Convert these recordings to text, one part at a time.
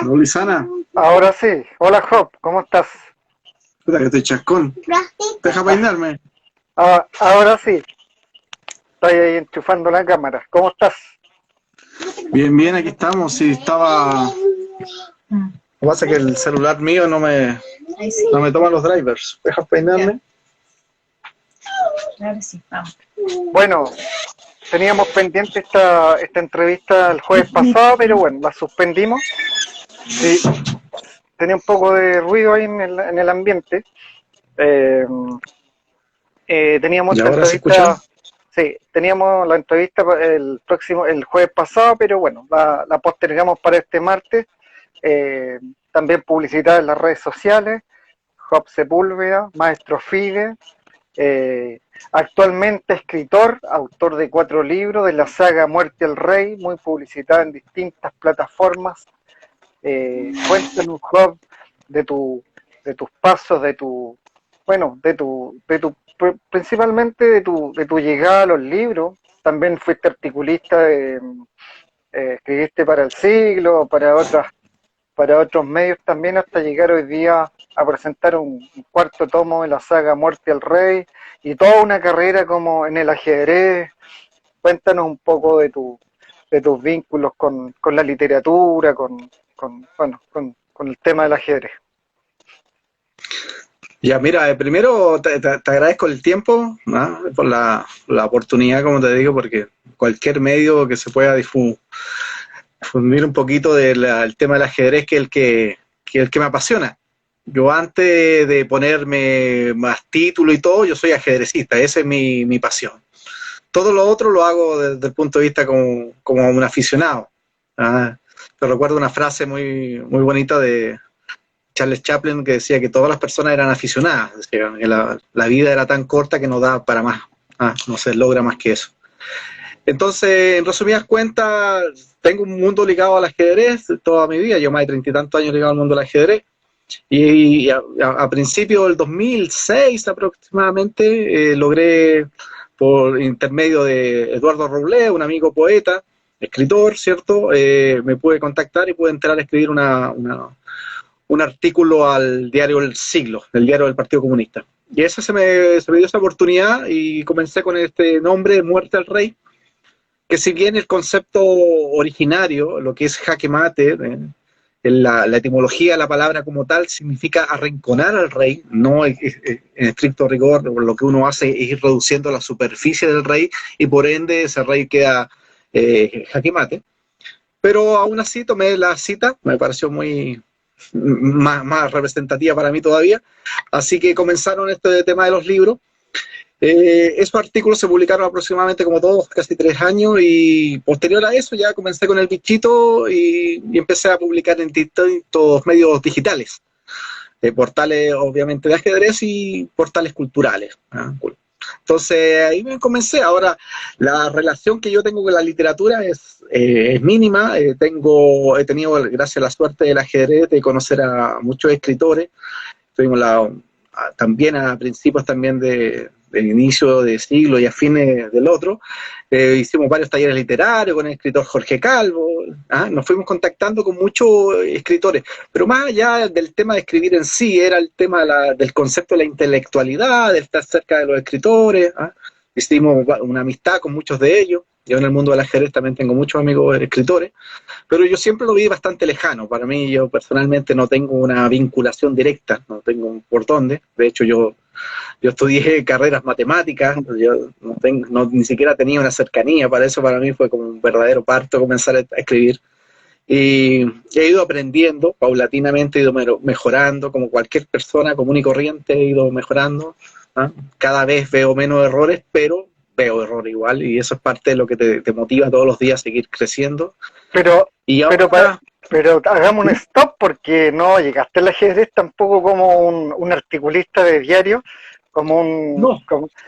¿No, Lisana? Ahora sí. Hola, Job, ¿cómo estás? Puta que estoy chascón. Deja peinarme. Ahora sí. Estoy ahí enchufando la cámara. ¿Cómo estás? Bien, bien, aquí estamos. Sí, estaba... Lo que pasa es que el celular mío no me toma los drivers. Deja peinarme. Claro, sí, vamos. Bueno, teníamos pendiente esta entrevista el jueves pasado, pero bueno, la suspendimos. Sí, tenía un poco de ruido ahí en el ambiente. Eh, Teníamos ¿Y esta ahora se escucha? entrevista, sí, teníamos la entrevista el jueves pasado, pero bueno, la postergamos para este martes. Eh, También publicitada en las redes sociales, Job Sepúlveda, maestro FIDE, eh, actualmente escritor, autor de 4 libros de la saga Muerte al Rey, muy publicitada en distintas plataformas. Cuéntanos, Job, de de tus pasos, bueno, principalmente de tu llegada a los libros. También fuiste articulista, escribiste para El Siglo, para otros medios también, hasta llegar hoy día a presentar un cuarto tomo de la saga Muerte al Rey y toda una carrera como en el ajedrez. Cuéntanos un poco de tus vínculos con la literatura, con el tema del ajedrez. Ya, mira, primero te agradezco el tiempo, ¿no? Por la oportunidad, como te digo, porque cualquier medio que se pueda difundir un poquito del tema del ajedrez, que es el que me apasiona. Yo antes de ponerme más título y todo, yo soy ajedrecista, esa es mi pasión. Todo lo otro lo hago desde el punto de vista como un aficionado. ¿Ah? Te recuerdo una frase muy bonita de Charles Chaplin que decía que todas las personas eran aficionadas, decía, que la vida era tan corta que no da para más, no se logra más que eso. Entonces, en resumidas cuentas, tengo un mundo ligado al ajedrez toda mi vida, yo más de 30 y tantos años ligado al mundo del ajedrez, y a principios del 2006 aproximadamente logré, por intermedio de Eduardo Roblé, un amigo poeta, escritor, ¿cierto? Me pude contactar y pude entrar a escribir un artículo al diario El Siglo, el diario del Partido Comunista. Y ese se me dio esa oportunidad y comencé con este nombre, Muerte al Rey, que si bien el concepto originario, lo que es jaque mate, la etimología de la palabra como tal significa arrinconar al rey, no en estricto rigor, lo que uno hace es ir reduciendo la superficie del rey y por ende ese rey queda jaque mate. Pero aún así tomé la cita, me pareció más representativa para mí todavía, así que comenzaron este tema de los libros. Esos artículos se publicaron aproximadamente como todos, casi 3 años, y posterior a eso ya comencé con el bichito y empecé a publicar en distintos medios digitales, portales obviamente de ajedrez y portales culturales. Entonces ahí me comencé. Ahora, la relación que yo tengo con la literatura es mínima. He tenido, gracias a la suerte del ajedrez, de conocer a muchos escritores. Tuvimos también a principios también del inicio de siglo y a fines del otro, hicimos varios talleres literarios con el escritor Jorge Calvo, nos fuimos contactando con muchos escritores, pero más allá del tema de escribir en sí, era el tema del concepto de la intelectualidad, de estar cerca de los escritores, hicimos una amistad con muchos de ellos. Yo en el mundo del ajedrez también tengo muchos amigos escritores, pero yo siempre lo vi bastante lejano. Para mí, yo personalmente no tengo una vinculación directa, no tengo por dónde. De hecho, yo estudié carreras matemáticas, yo ni siquiera tenía una cercanía para eso. Para mí fue como un verdadero parto comenzar a escribir. Y he ido aprendiendo paulatinamente, he ido mejorando, como cualquier persona común y corriente, he ido mejorando. Cada vez veo menos errores, pero veo error igual, y eso es parte de lo que te motiva todos los días a seguir creciendo. Pero, Y pero, ahora, pero hagamos un stop porque no llegaste al ajedrez tampoco como un articulista de diario, no,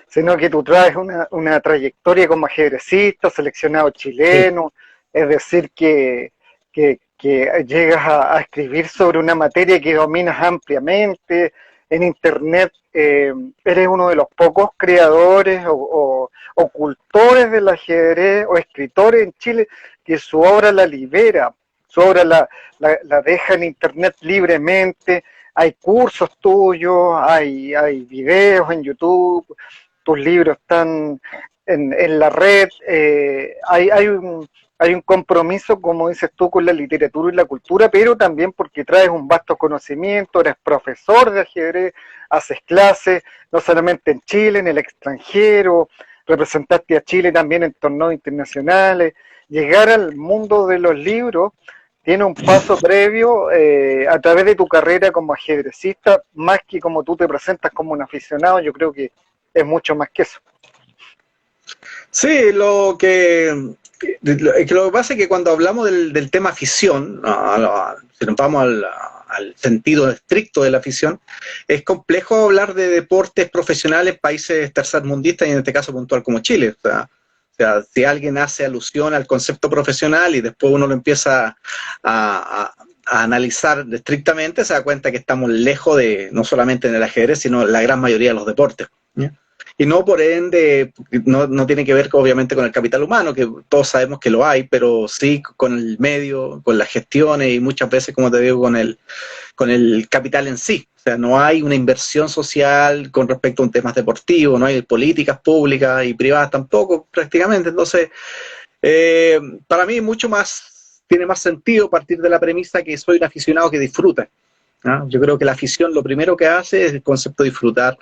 sino que tú traes una trayectoria como ajedrecista, seleccionado sí, chileno, es decir, que llegas a escribir sobre una materia que dominas ampliamente. En Internet eres uno de los pocos creadores o cultores del ajedrez o escritores en Chile que su obra la libera, su obra la deja en internet libremente, hay cursos tuyos, hay videos en YouTube, tus libros están en la red, hay un compromiso, como dices tú, con la literatura y la cultura, pero también porque traes un vasto conocimiento, eres profesor de ajedrez, haces clases, no solamente en Chile, en el extranjero, representaste a Chile también en torneos internacionales. Llegar al mundo de los libros tiene un paso previo a través de tu carrera como ajedrecista, más que como tú te presentas como un aficionado, yo creo que es mucho más que eso. Sí, lo que pasa es que cuando hablamos del tema afición, si nos vamos al sentido estricto de la afición, es complejo hablar de deportes profesionales en países tercermundistas y en este caso puntual como Chile. O sea, si alguien hace alusión al concepto profesional y después uno lo empieza a analizar estrictamente, se da cuenta que estamos lejos de, no solamente en el ajedrez, sino la gran mayoría de los deportes, ¿ya? Y no por ende, no tiene que ver obviamente con el capital humano, que todos sabemos que lo hay, pero sí con el medio, con las gestiones y muchas veces, como te digo, con el capital en sí. O sea, no hay una inversión social con respecto a un tema deportivo, no hay políticas públicas y privadas tampoco, prácticamente. Entonces, para mí tiene más sentido partir de la premisa que soy un aficionado que disfruta, ¿no? Yo creo que la afición lo primero que hace es el concepto de disfrutar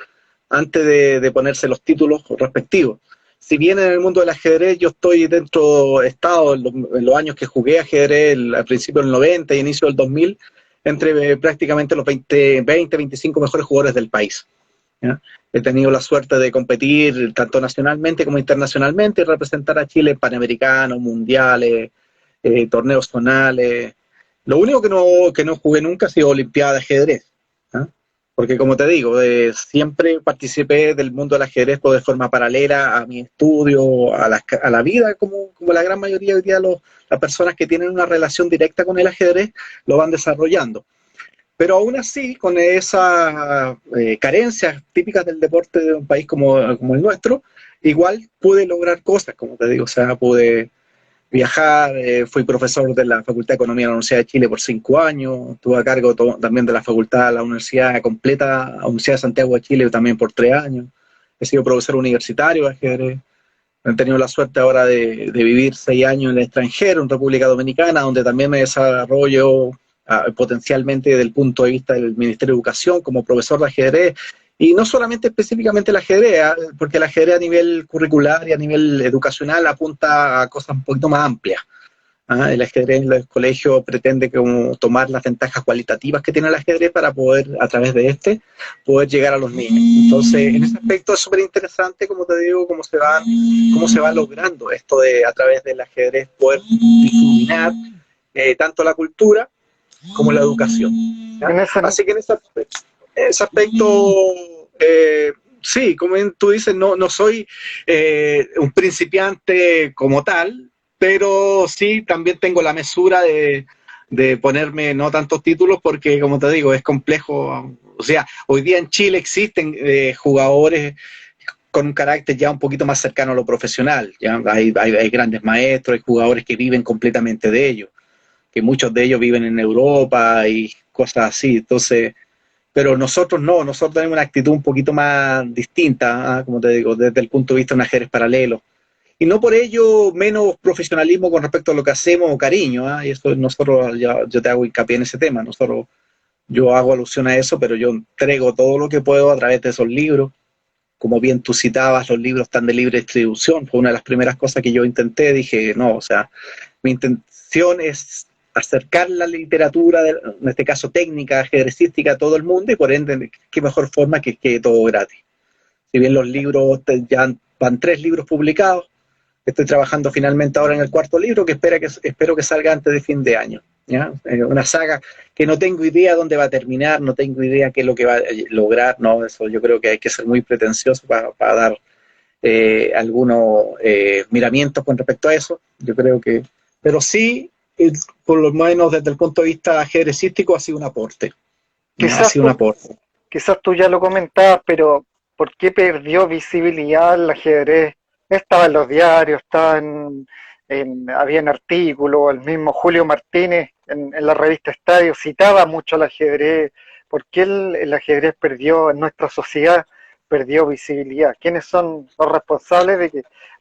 antes de ponerse los títulos respectivos. Si bien en el mundo del ajedrez yo he estado en los años que jugué ajedrez, al principio del 90 y inicio del 2000, entre prácticamente los 25 mejores jugadores del país, ¿ya? He tenido la suerte de competir tanto nacionalmente como internacionalmente y representar a Chile en panamericanos, mundiales, torneos zonales. Lo único que no jugué nunca ha sido Olimpiada de ajedrez, ¿ya? Porque como te digo, siempre participé del mundo del ajedrez de forma paralela a mi estudio, a la vida, como la gran mayoría hoy día las personas que tienen una relación directa con el ajedrez lo van desarrollando. Pero aún así, con esas carencias típicas del deporte de un país como el nuestro, igual pude lograr cosas, como te digo, o sea, pude viajar, fui profesor de la Facultad de Economía de la Universidad de Chile por 5 años, estuve a cargo también de la facultad de la universidad completa, la Universidad de Santiago de Chile también por 3 años, he sido profesor universitario de ajedrez, he tenido la suerte ahora de vivir 6 años en el extranjero, en República Dominicana, donde también me desarrollo potencialmente desde el punto de vista del Ministerio de Educación como profesor de ajedrez, y no solamente específicamente el ajedrez, porque el ajedrez a nivel curricular y a nivel educacional apunta a cosas un poquito más amplias. El ajedrez en los colegios pretende como tomar las ventajas cualitativas que tiene el ajedrez para poder, a través de poder llegar a los niños. Entonces, en ese aspecto es súper interesante, como te digo, cómo se va logrando esto de, a través del ajedrez, poder difuminar tanto la cultura como la educación, ¿ya? Así que en ese aspecto sí, como tú dices, no soy un principiante como tal, pero sí también tengo la mesura de ponerme no tantos títulos porque, como te digo, es complejo. O sea, hoy día en Chile existen jugadores con un carácter ya un poquito más cercano a lo profesional, ¿ya? Hay grandes maestros, hay jugadores que viven completamente de ello, que muchos de ellos viven en Europa y cosas así. Entonces, pero nosotros no, nosotros tenemos una actitud un poquito más distinta, como te digo, desde el punto de vista de un ajedrez paralelo. Y no por ello menos profesionalismo con respecto a lo que hacemos o cariño, y eso nosotros, yo te hago hincapié en ese tema, yo hago alusión a eso, pero yo entrego todo lo que puedo a través de esos libros. Como bien tú citabas, los libros están de libre distribución, fue una de las primeras cosas que yo intenté, dije, no, o sea, mi intención es acercar la literatura, en este caso técnica, ajedrecística, a todo el mundo, y por ende, qué mejor forma que quede todo gratis. Si bien los libros, ya van 3 libros publicados, estoy trabajando finalmente ahora en el 4 libro, que espero que salga antes de fin de año, ¿ya? Una saga que no tengo idea dónde va a terminar, no tengo idea qué es lo que va a lograr, no, eso yo creo que hay que ser muy pretencioso para dar algunos miramientos con respecto a eso, yo creo que, pero sí, por lo menos desde el punto de vista ajedrecístico ha sido un aporte, ha Quizás sido un aporte. quizás tú ya lo comentabas, pero ¿por qué perdió visibilidad el ajedrez? Estaba en los diarios, estaba habían artículos, el mismo Julio Martínez en la revista Estadio citaba mucho al ajedrez, porque el ajedrez perdió en nuestra sociedad, perdió visibilidad. ¿Quiénes son los responsables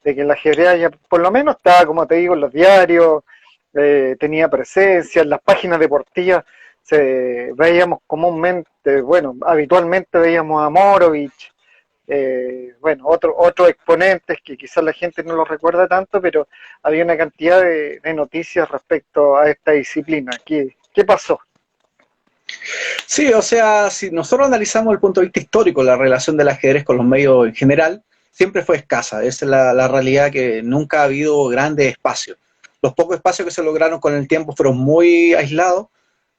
de que el ajedrez haya, por lo menos estaba, como te digo, en los diarios, tenía presencia, en las páginas deportivas veíamos comúnmente, bueno, habitualmente veíamos a Morovich, bueno, otros exponentes que quizás la gente no los recuerda tanto, pero había una cantidad de noticias respecto a esta disciplina. ¿Qué pasó? Sí, o sea, si nosotros analizamos el punto de vista histórico, la relación del ajedrez con los medios en general, siempre fue escasa. Esa es la realidad, que nunca ha habido grandes espacios. Los pocos espacios que se lograron con el tiempo fueron muy aislados,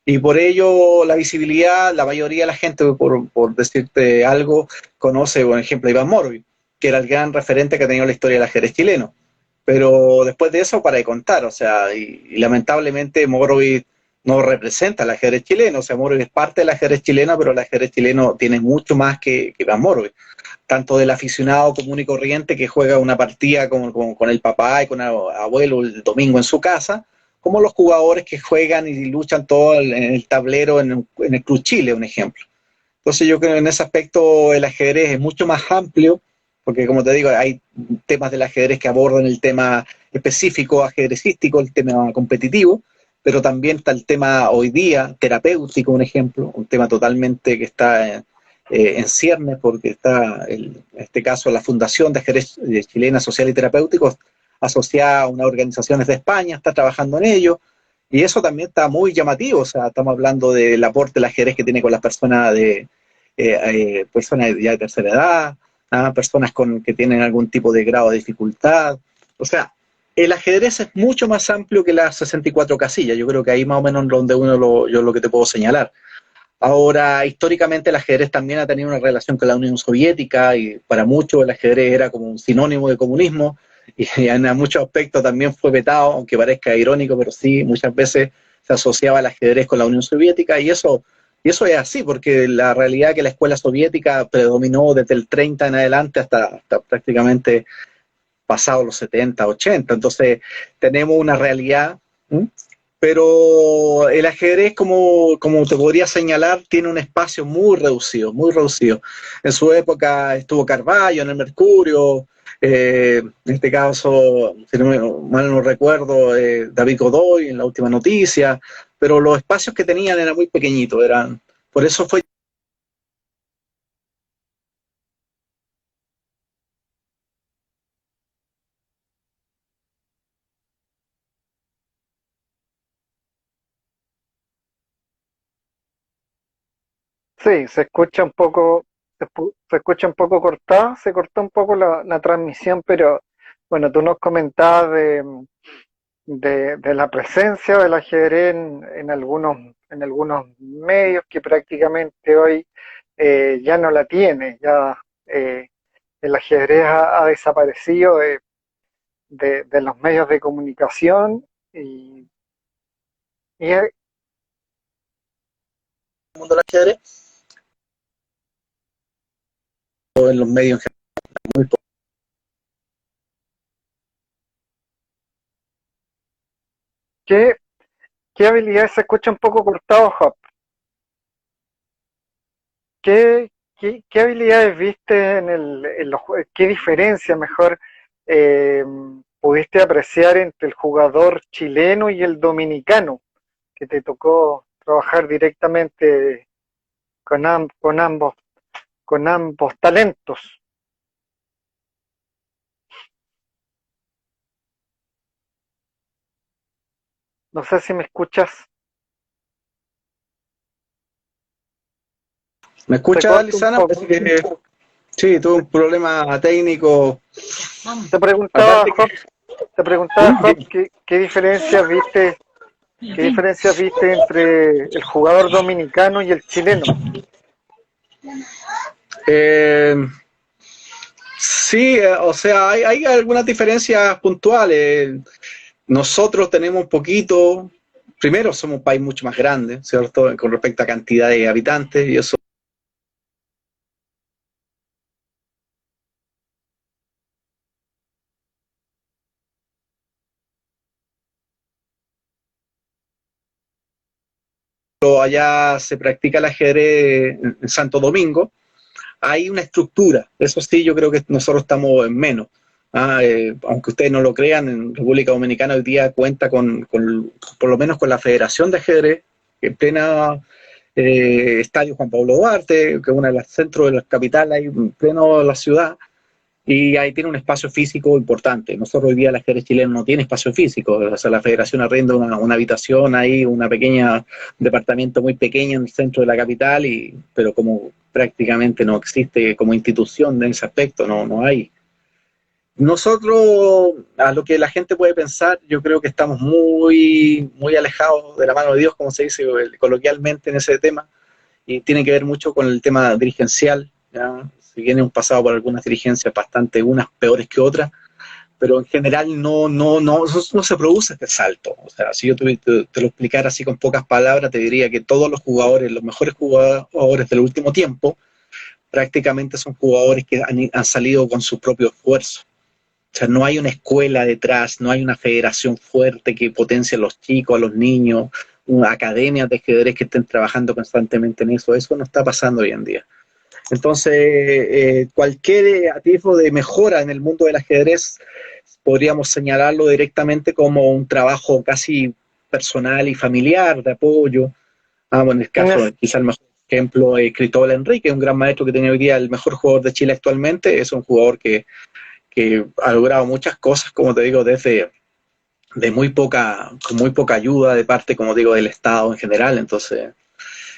y por ello la visibilidad, la mayoría de la gente, por decirte algo, conoce, por ejemplo, a Iván Morovi, que era el gran referente que ha tenido la historia del ajedrez chileno. Pero después de eso, para de contar, o sea, y lamentablemente Morovi no representa el ajedrez chileno. O sea, Morovi es parte del ajedrez chileno, pero el ajedrez chileno tiene mucho más que Iván Morovi, tanto del aficionado común y corriente que juega una partida con el papá y con el abuelo el domingo en su casa, como los jugadores que juegan y luchan todo en el tablero en el Club Chile, un ejemplo. Entonces yo creo que en ese aspecto el ajedrez es mucho más amplio, porque como te digo, hay temas del ajedrez que abordan el tema específico ajedrecístico, el tema competitivo, pero también está el tema hoy día terapéutico, un ejemplo, un tema totalmente que está en ciernes, porque está, en este caso, la Fundación de Ajedrez Chilena Social y Terapéutico, asociada a unas organizaciones de España, está trabajando en ello, y eso también está muy llamativo. O sea, estamos hablando del aporte del ajedrez que tiene con las personas ya de tercera edad, personas que tienen algún tipo de grado de dificultad. O sea, el ajedrez es mucho más amplio que las 64 casillas. Yo creo que ahí más o menos donde yo lo que te puedo señalar. Ahora, históricamente el ajedrez también ha tenido una relación con la Unión Soviética, y para muchos el ajedrez era como un sinónimo de comunismo, y en muchos aspectos también fue vetado, aunque parezca irónico, pero sí, muchas veces se asociaba el ajedrez con la Unión Soviética, y eso es así, porque la realidad es que la escuela soviética predominó desde el 30 en adelante hasta prácticamente pasados los 70, 80. Entonces tenemos una realidad. ¿Mm? Pero el ajedrez, como te podría señalar, tiene un espacio muy reducido, muy reducido. En su época estuvo Carballo en el Mercurio, en este caso, si no mal no recuerdo, David Godoy en La Última Noticia, pero los espacios que tenían eran muy pequeñitos, por eso fue. Sí, se escucha un poco, se escucha un poco cortada, se cortó un poco la transmisión, pero bueno, tú nos comentabas de la presencia del ajedrez en algunos medios que prácticamente hoy ya no la tiene, ya el ajedrez ha desaparecido de los medios de comunicación y El mundo del ajedrez, o en los medios en general, muy poco. ¿qué, qué habilidades se escucha un poco cortado, Hop? ¿Qué habilidades viste en los juegos? ¿Qué diferencia mejor eh, pudiste apreciar entre el jugador chileno y el dominicano, que te tocó trabajar directamente con, con ambos talentos? No sé si me escuchas. ¿Me Se escucha, corta un Lisana? poco. Parece que sí, tuve un problema técnico. Te preguntaba, Aparte que, Job, te preguntaba, Job, ¿Mm? qué diferencias viste entre el jugador dominicano y el chileno. Eh, sí, o sea, hay algunas diferencias puntuales. Nosotros tenemos un poquito, primero somos un país mucho más grande, ¿cierto? Con respecto a cantidad de habitantes, y eso allá se practica el ajedrez en Santo Domingo, hay una estructura. Eso sí, yo creo que nosotros estamos en menos. Aunque ustedes no lo crean, en República Dominicana hoy día cuenta por lo menos con la Federación de Ajedrez, en plena Estadio Juan Pablo Duarte, que es uno de los centros de la capital, ahí en pleno de la ciudad, y ahí tiene un espacio físico importante. Nosotros hoy día el ajedrez chileno no tiene espacio físico, o sea, la federación arrenda una habitación ahí, un departamento muy pequeño en el centro de la capital, pero como prácticamente no existe como institución en ese aspecto, no hay. Nosotros, a lo que la gente puede pensar, yo creo que estamos muy alejados de la mano de Dios, como se dice coloquialmente en ese tema, y tiene que ver mucho con el tema dirigencial, ¿ya? Si viene un pasado por algunas dirigencias bastante, unas peores que otras, pero en general no se produce este salto. O sea, si yo te lo explicara así con pocas palabras, te diría que todos los jugadores, los mejores jugadores del último tiempo, prácticamente son jugadores que han salido con su propio esfuerzo. O sea, no hay una escuela detrás, no hay una federación fuerte que potencie a los chicos, a los niños, academias de ajedrez que estén trabajando constantemente en eso. Eso no está pasando hoy en día. Entonces, cualquier atisbo de mejora en el mundo del ajedrez podríamos señalarlo directamente como un trabajo casi personal y familiar, de apoyo. Bueno, en el caso, quizá el mejor ejemplo es Cristóbal Enrique, un gran maestro que tiene hoy día el mejor jugador de Chile actualmente. Es un jugador que ha logrado muchas cosas, como te digo, con muy poca ayuda de parte, como digo, del Estado en general. Entonces,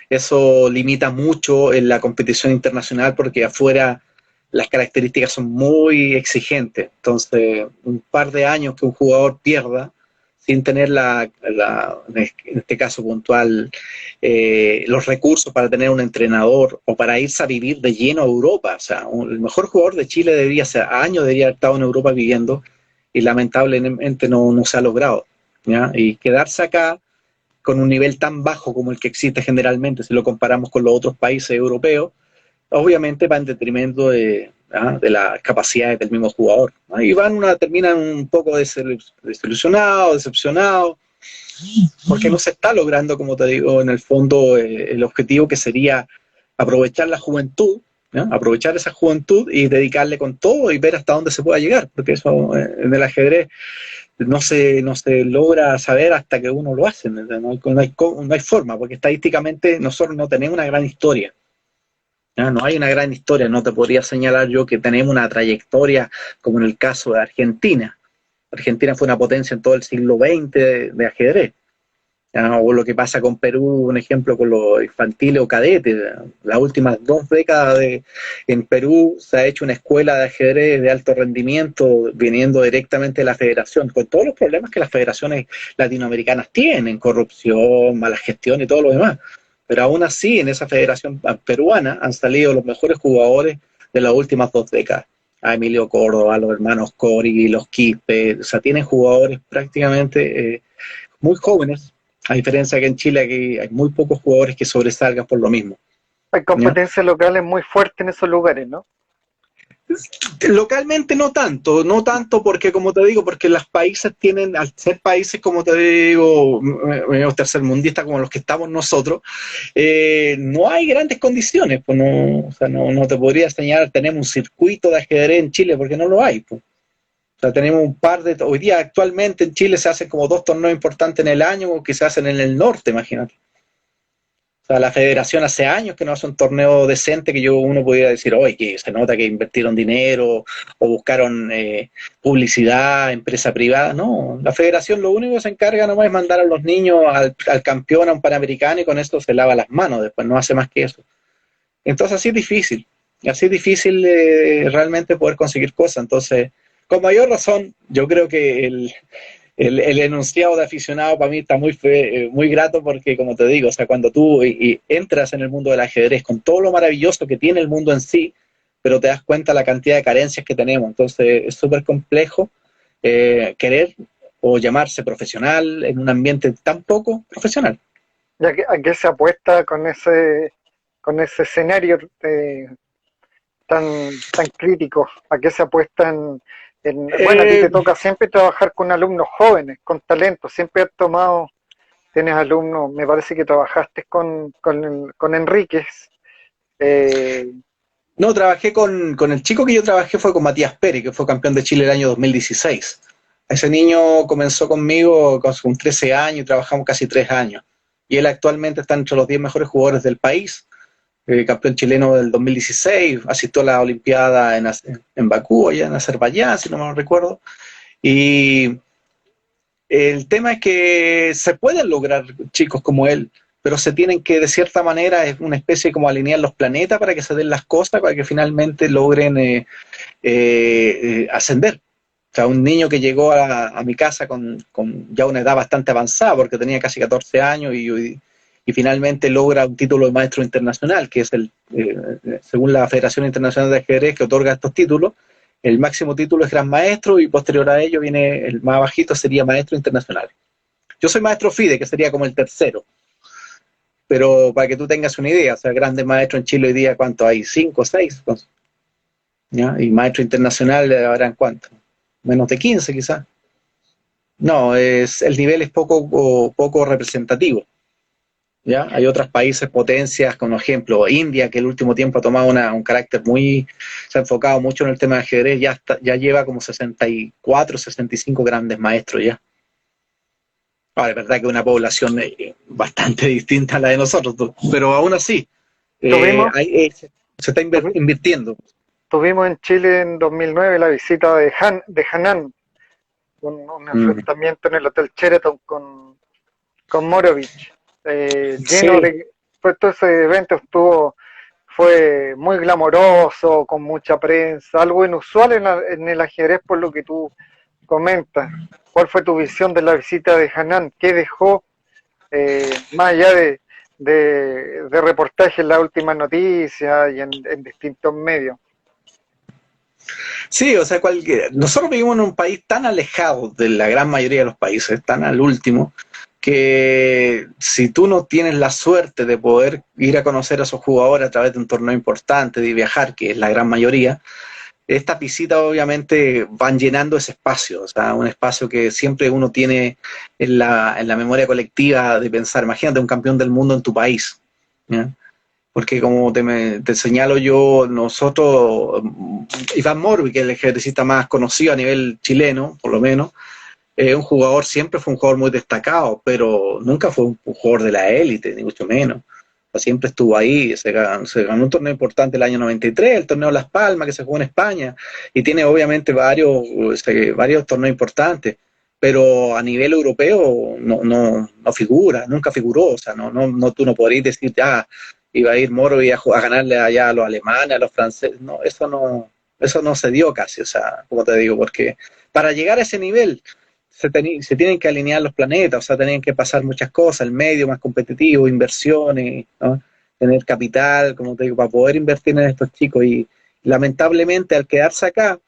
eso limita mucho en la competición internacional porque afuera las características son muy exigentes. Entonces, un par de años que un jugador pierda sin tener en este caso puntual, los recursos para tener un entrenador o para irse a vivir de lleno a Europa. O sea, el mejor jugador de Chile debería haber estado en Europa viviendo, y lamentablemente no se ha logrado, ¿ya? Y quedarse acá con un nivel tan bajo como el que existe generalmente, si lo comparamos con los otros países europeos, obviamente va en detrimento de las capacidades del mismo jugador, ¿no? Y terminan un poco desilusionados, decepcionados, porque no se está logrando, como te digo, en el fondo, el objetivo que sería aprovechar la juventud, ¿no? Aprovechar esa juventud y dedicarle con todo y ver hasta dónde se pueda llegar, porque eso en el ajedrez no se logra saber hasta que uno lo hace. No hay forma, porque estadísticamente nosotros no tenemos una gran historia. No hay una gran historia, no te podría señalar yo que tenemos una trayectoria como en el caso de Argentina. Argentina fue una potencia en todo el siglo XX de ajedrez. O lo que pasa con Perú, un ejemplo con los infantiles o cadetes. Las últimas 2 décadas en Perú se ha hecho una escuela de ajedrez de alto rendimiento viniendo directamente de la federación, con todos los problemas que las federaciones latinoamericanas tienen, corrupción, mala gestión y todo lo demás. Pero aún así, en esa federación peruana han salido los mejores jugadores de las últimas 2 décadas. A Emilio Córdoba, a los hermanos Cori, los Quispe, o sea, tienen jugadores prácticamente muy jóvenes, a diferencia que en Chile aquí hay muy pocos jugadores que sobresalgan por lo mismo. Hay competencias locales muy fuertes en esos lugares, ¿no? Localmente no tanto porque, como te digo, porque los países tienen, al ser países, como te digo, tercermundistas como los que estamos nosotros, no hay grandes condiciones, pues o sea, no te podría señalar, tenemos un circuito de ajedrez en Chile porque no lo hay, pues. O sea, tenemos hoy día actualmente en Chile se hacen como 2 torneos importantes en el año que se hacen en el norte, imagínate. O sea, la federación hace años que no hace un torneo decente que uno pudiera decir, oye, que se nota que invirtieron dinero o buscaron publicidad, empresa privada. No, la federación lo único que se encarga nomás es mandar a los niños al campeón, a un panamericano, y con esto se lava las manos, después no hace más que eso. Entonces así es difícil realmente poder conseguir cosas. Entonces, con mayor razón, yo creo que el enunciado de aficionado para mí está muy grato porque, como te digo, o sea, cuando tú entras en el mundo del ajedrez con todo lo maravilloso que tiene el mundo en sí, pero te das cuenta la cantidad de carencias que tenemos. Entonces es súper complejo querer o llamarse profesional en un ambiente tan poco profesional. ¿A qué se apuesta con ese escenario tan crítico? ¿A qué se apuesta bueno, a ti te toca siempre trabajar con alumnos jóvenes, con talento, siempre has tomado tienes alumnos, me parece que trabajaste con Enríquez. Eh, No, trabajé con el chico que yo trabajé fue con Matías Pérez, que fue campeón de Chile el año 2016. Ese niño comenzó conmigo con 13 años y trabajamos casi 3 años. Y él actualmente está entre los 10 mejores jugadores del país, campeón chileno del 2016, asistió a la Olimpiada en Bakú, allá en Azerbaiyán, si no me recuerdo. Y el tema es que se pueden lograr chicos como él, pero se tienen que, de cierta manera, es una especie como alinear los planetas para que se den las cosas, para que finalmente logren ascender. O sea, un niño que llegó a mi casa con ya una edad bastante avanzada, porque tenía casi 14 años y finalmente logra un título de maestro internacional, que es según la Federación Internacional de Ajedrez que otorga estos títulos, el máximo título es gran maestro y posterior a ello viene el más bajito, sería maestro internacional. Yo soy maestro FIDE, que sería como el tercero, pero para que tú tengas una idea, o sea, grandes maestros en Chile hoy día, ¿cuánto hay? ¿5 o 6? ¿Ya? Y maestro internacional habrán cuánto, menos de 15 quizás. No, el nivel es poco representativo. ¿Ya? Hay otros países, potencias, como ejemplo India, que el último tiempo ha tomado un carácter se ha enfocado mucho en el tema de ajedrez, ya lleva como 64, 65 grandes maestros ya. Ahora, es verdad que es una población bastante distinta a la de nosotros, pero aún así, tuvimos, se está invirtiendo. tuvimos en Chile en 2009 la visita de Hanan, un enfrentamiento en el Hotel Sheraton con Morovich, lleno Sí, de... Pues todo ese evento fue muy glamoroso, con mucha prensa, algo inusual en el ajedrez por lo que tú comentas. ¿Cuál fue tu visión de la visita de Hanan? ¿Qué dejó, más allá de reportajes en las últimas noticias y en distintos medios? sí, o sea, nosotros vivimos en un país tan alejado de la gran mayoría de los países, tan al último, que si tú no tienes la suerte de poder ir a conocer a esos jugadores a través de un torneo importante, de viajar, que es la gran mayoría, estas visitas obviamente van llenando ese espacio, o sea, un espacio que siempre uno tiene en la memoria colectiva de pensar, imagínate un campeón del mundo en tu país, ¿ya? Porque como te señalo yo, nosotros, Iván Morvi, que es el ejercista más conocido a nivel chileno, por lo menos, siempre fue un jugador muy destacado, pero nunca fue un jugador de la élite, ni mucho menos. O sea, siempre estuvo ahí, se ganó un torneo importante el año 93, el torneo Las Palmas, que se jugó en España, y tiene obviamente varios torneos importantes, pero a nivel europeo no figura, nunca figuró, o sea, tú no podrías decir, ya, iba a ir Moro y a ganarle allá a los alemanes, a los franceses, no, eso no se dio casi, o sea, como te digo, porque para llegar a ese nivel se tienen que alinear los planetas, o sea, tienen que pasar muchas cosas, el medio más competitivo, inversiones, ¿no? Tener capital, como te digo, para poder invertir en estos chicos y lamentablemente al quedarse acá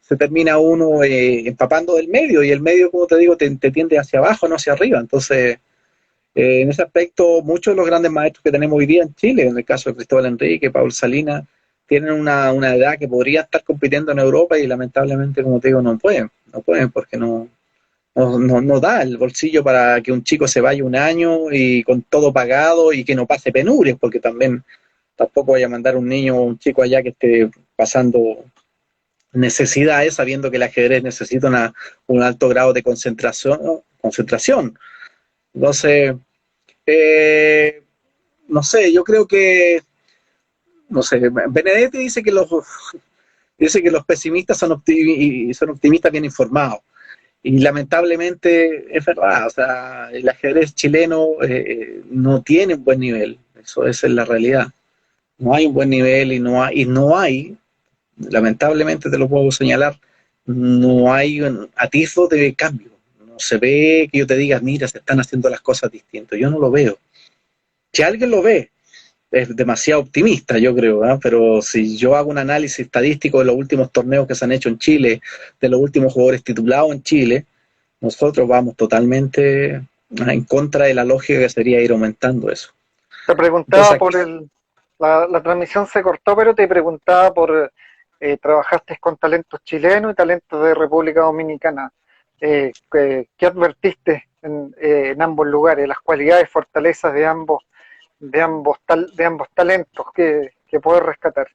se termina uno empapando del medio y el medio, como te digo, te tiende hacia abajo, no hacia arriba, entonces en ese aspecto muchos de los grandes maestros que tenemos hoy día en Chile, en el caso de Cristóbal Enrique, Paul Salinas, tienen una edad que podría estar compitiendo en Europa y lamentablemente, como te digo, no pueden porque no da el bolsillo para que un chico se vaya un año y con todo pagado y que no pase penurias, porque tampoco vaya a mandar un niño o un chico allá que esté pasando necesidades, sabiendo que el ajedrez necesita un alto grado de concentración. Entonces, eh, no sé, yo creo que, no sé, Benedetti dice que los pesimistas son optimistas bien informados. Y lamentablemente es verdad, o sea, el ajedrez chileno no tiene un buen nivel, esa es la realidad. No hay un buen nivel y no hay, lamentablemente te lo puedo señalar, no hay un atisbo de cambio. No se ve que yo te diga, mira, se están haciendo las cosas distintas. Yo no lo veo. Si alguien lo ve, es demasiado optimista, yo creo, ¿eh? Pero si yo hago un análisis estadístico de los últimos torneos que se han hecho en Chile, de los últimos jugadores titulados en Chile, nosotros vamos totalmente en contra de la lógica que sería ir aumentando eso. Te preguntaba Entonces, por la transmisión se cortó, pero te preguntaba trabajaste con talentos chilenos y talentos de República Dominicana. ¿Qué advertiste en ambos lugares, las cualidades y fortalezas de ambos talentos que puedo rescatar.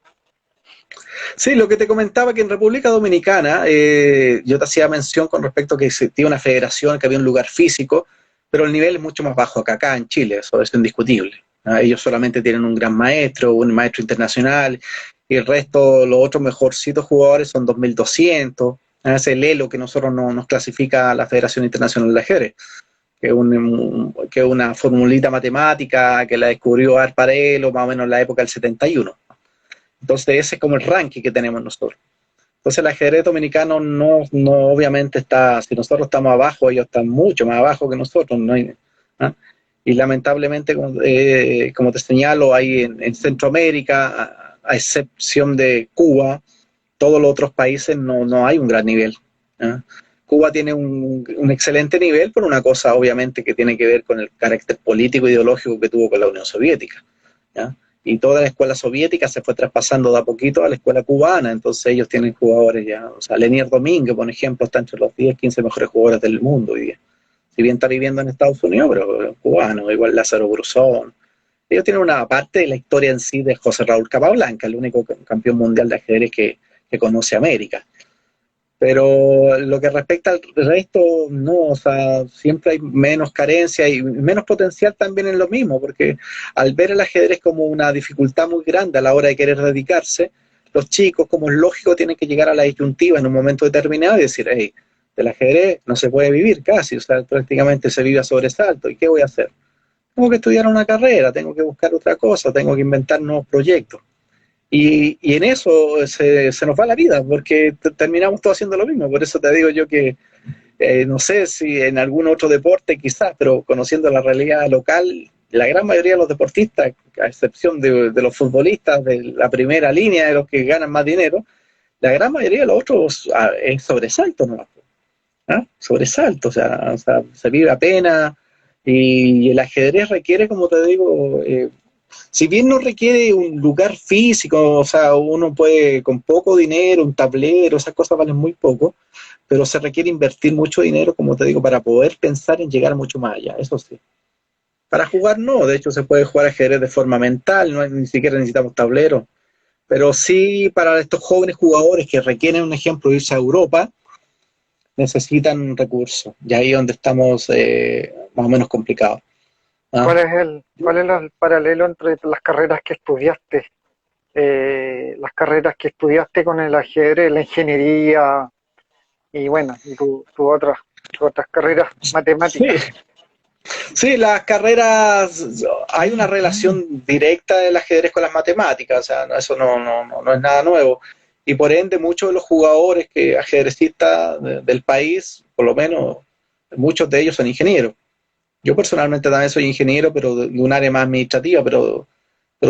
Sí, lo que te comentaba que en República Dominicana, yo te hacía mención con respecto a que existía una federación, que había un lugar físico, pero el nivel es mucho más bajo que acá en Chile, eso es indiscutible. Ellos solamente tienen un gran maestro, un maestro internacional, y el resto, los otros mejorcitos jugadores son 2.200. Es el ELO que nosotros nos clasifica a la Federación Internacional de Ajedrez, que es una formulita matemática que la descubrió Arparello más o menos en la época del 71. Entonces ese es como el ranking que tenemos nosotros. Entonces el ajedrez dominicano no obviamente está, si nosotros estamos abajo, ellos están mucho más abajo que nosotros. No hay, ¿ah? Y lamentablemente, como te señalo, hay en Centroamérica, a excepción de Cuba, todos los otros países no hay un gran nivel. ¿Ah? Cuba tiene un excelente nivel, pero una cosa obviamente que tiene que ver con el carácter político e ideológico que tuvo con la Unión Soviética. ¿Ya? Y toda la escuela soviética se fue traspasando de a poquito a la escuela cubana, entonces ellos tienen jugadores ya, o sea, Lenier Domínguez, por ejemplo, está entre los 10, 15 mejores jugadores del mundo hoy día. Si bien está viviendo en Estados Unidos, pero cubano, igual Lázaro Bruzón. Ellos tienen una parte de la historia en sí de José Raúl Capablanca, el único campeón mundial de ajedrez que conoce América. Pero lo que respecta al resto, no, o sea, siempre hay menos carencia y menos potencial también en lo mismo, porque al ver el ajedrez como una dificultad muy grande a la hora de querer dedicarse, los chicos, como es lógico, tienen que llegar a la disyuntiva en un momento determinado y decir, hey, del ajedrez no se puede vivir casi, o sea, prácticamente se vive a sobresalto, ¿y qué voy a hacer? Tengo que estudiar una carrera, tengo que buscar otra cosa, tengo que inventar nuevos proyectos. Y en eso se nos va la vida, porque terminamos todos haciendo lo mismo. Por eso te digo yo que no sé si en algún otro deporte quizás, pero conociendo la realidad local, la gran mayoría de los deportistas, a excepción de los futbolistas de la primera línea, de los que ganan más dinero, la gran mayoría de los otros es sobresalto, ¿no? ¿Ah? Sobresalto, o sea, se vive apenas y el ajedrez requiere, como te digo, si bien no requiere un lugar físico, o sea, uno puede con poco dinero, un tablero, esas cosas valen muy poco, pero se requiere invertir mucho dinero, como te digo, para poder pensar en llegar mucho más allá, eso sí. Para jugar no, de hecho se puede jugar ajedrez de forma mental, no ni siquiera necesitamos tablero, pero sí para estos jóvenes jugadores que requieren, un ejemplo, irse a Europa, necesitan recursos, y ahí es donde estamos más o menos complicados. ¿Ah? ¿Cuál es el paralelo entre las carreras que estudiaste? Las carreras que estudiaste con el ajedrez, la ingeniería y bueno, y tus otras carreras Sí, matemáticas. sí, las carreras, hay una relación directa del ajedrez con las matemáticas, o sea, eso no es nada nuevo. Y por ende, muchos de los jugadores ajedrecistas del país, por lo menos muchos de ellos son ingenieros. Yo personalmente también soy ingeniero, pero de un área más administrativa, pero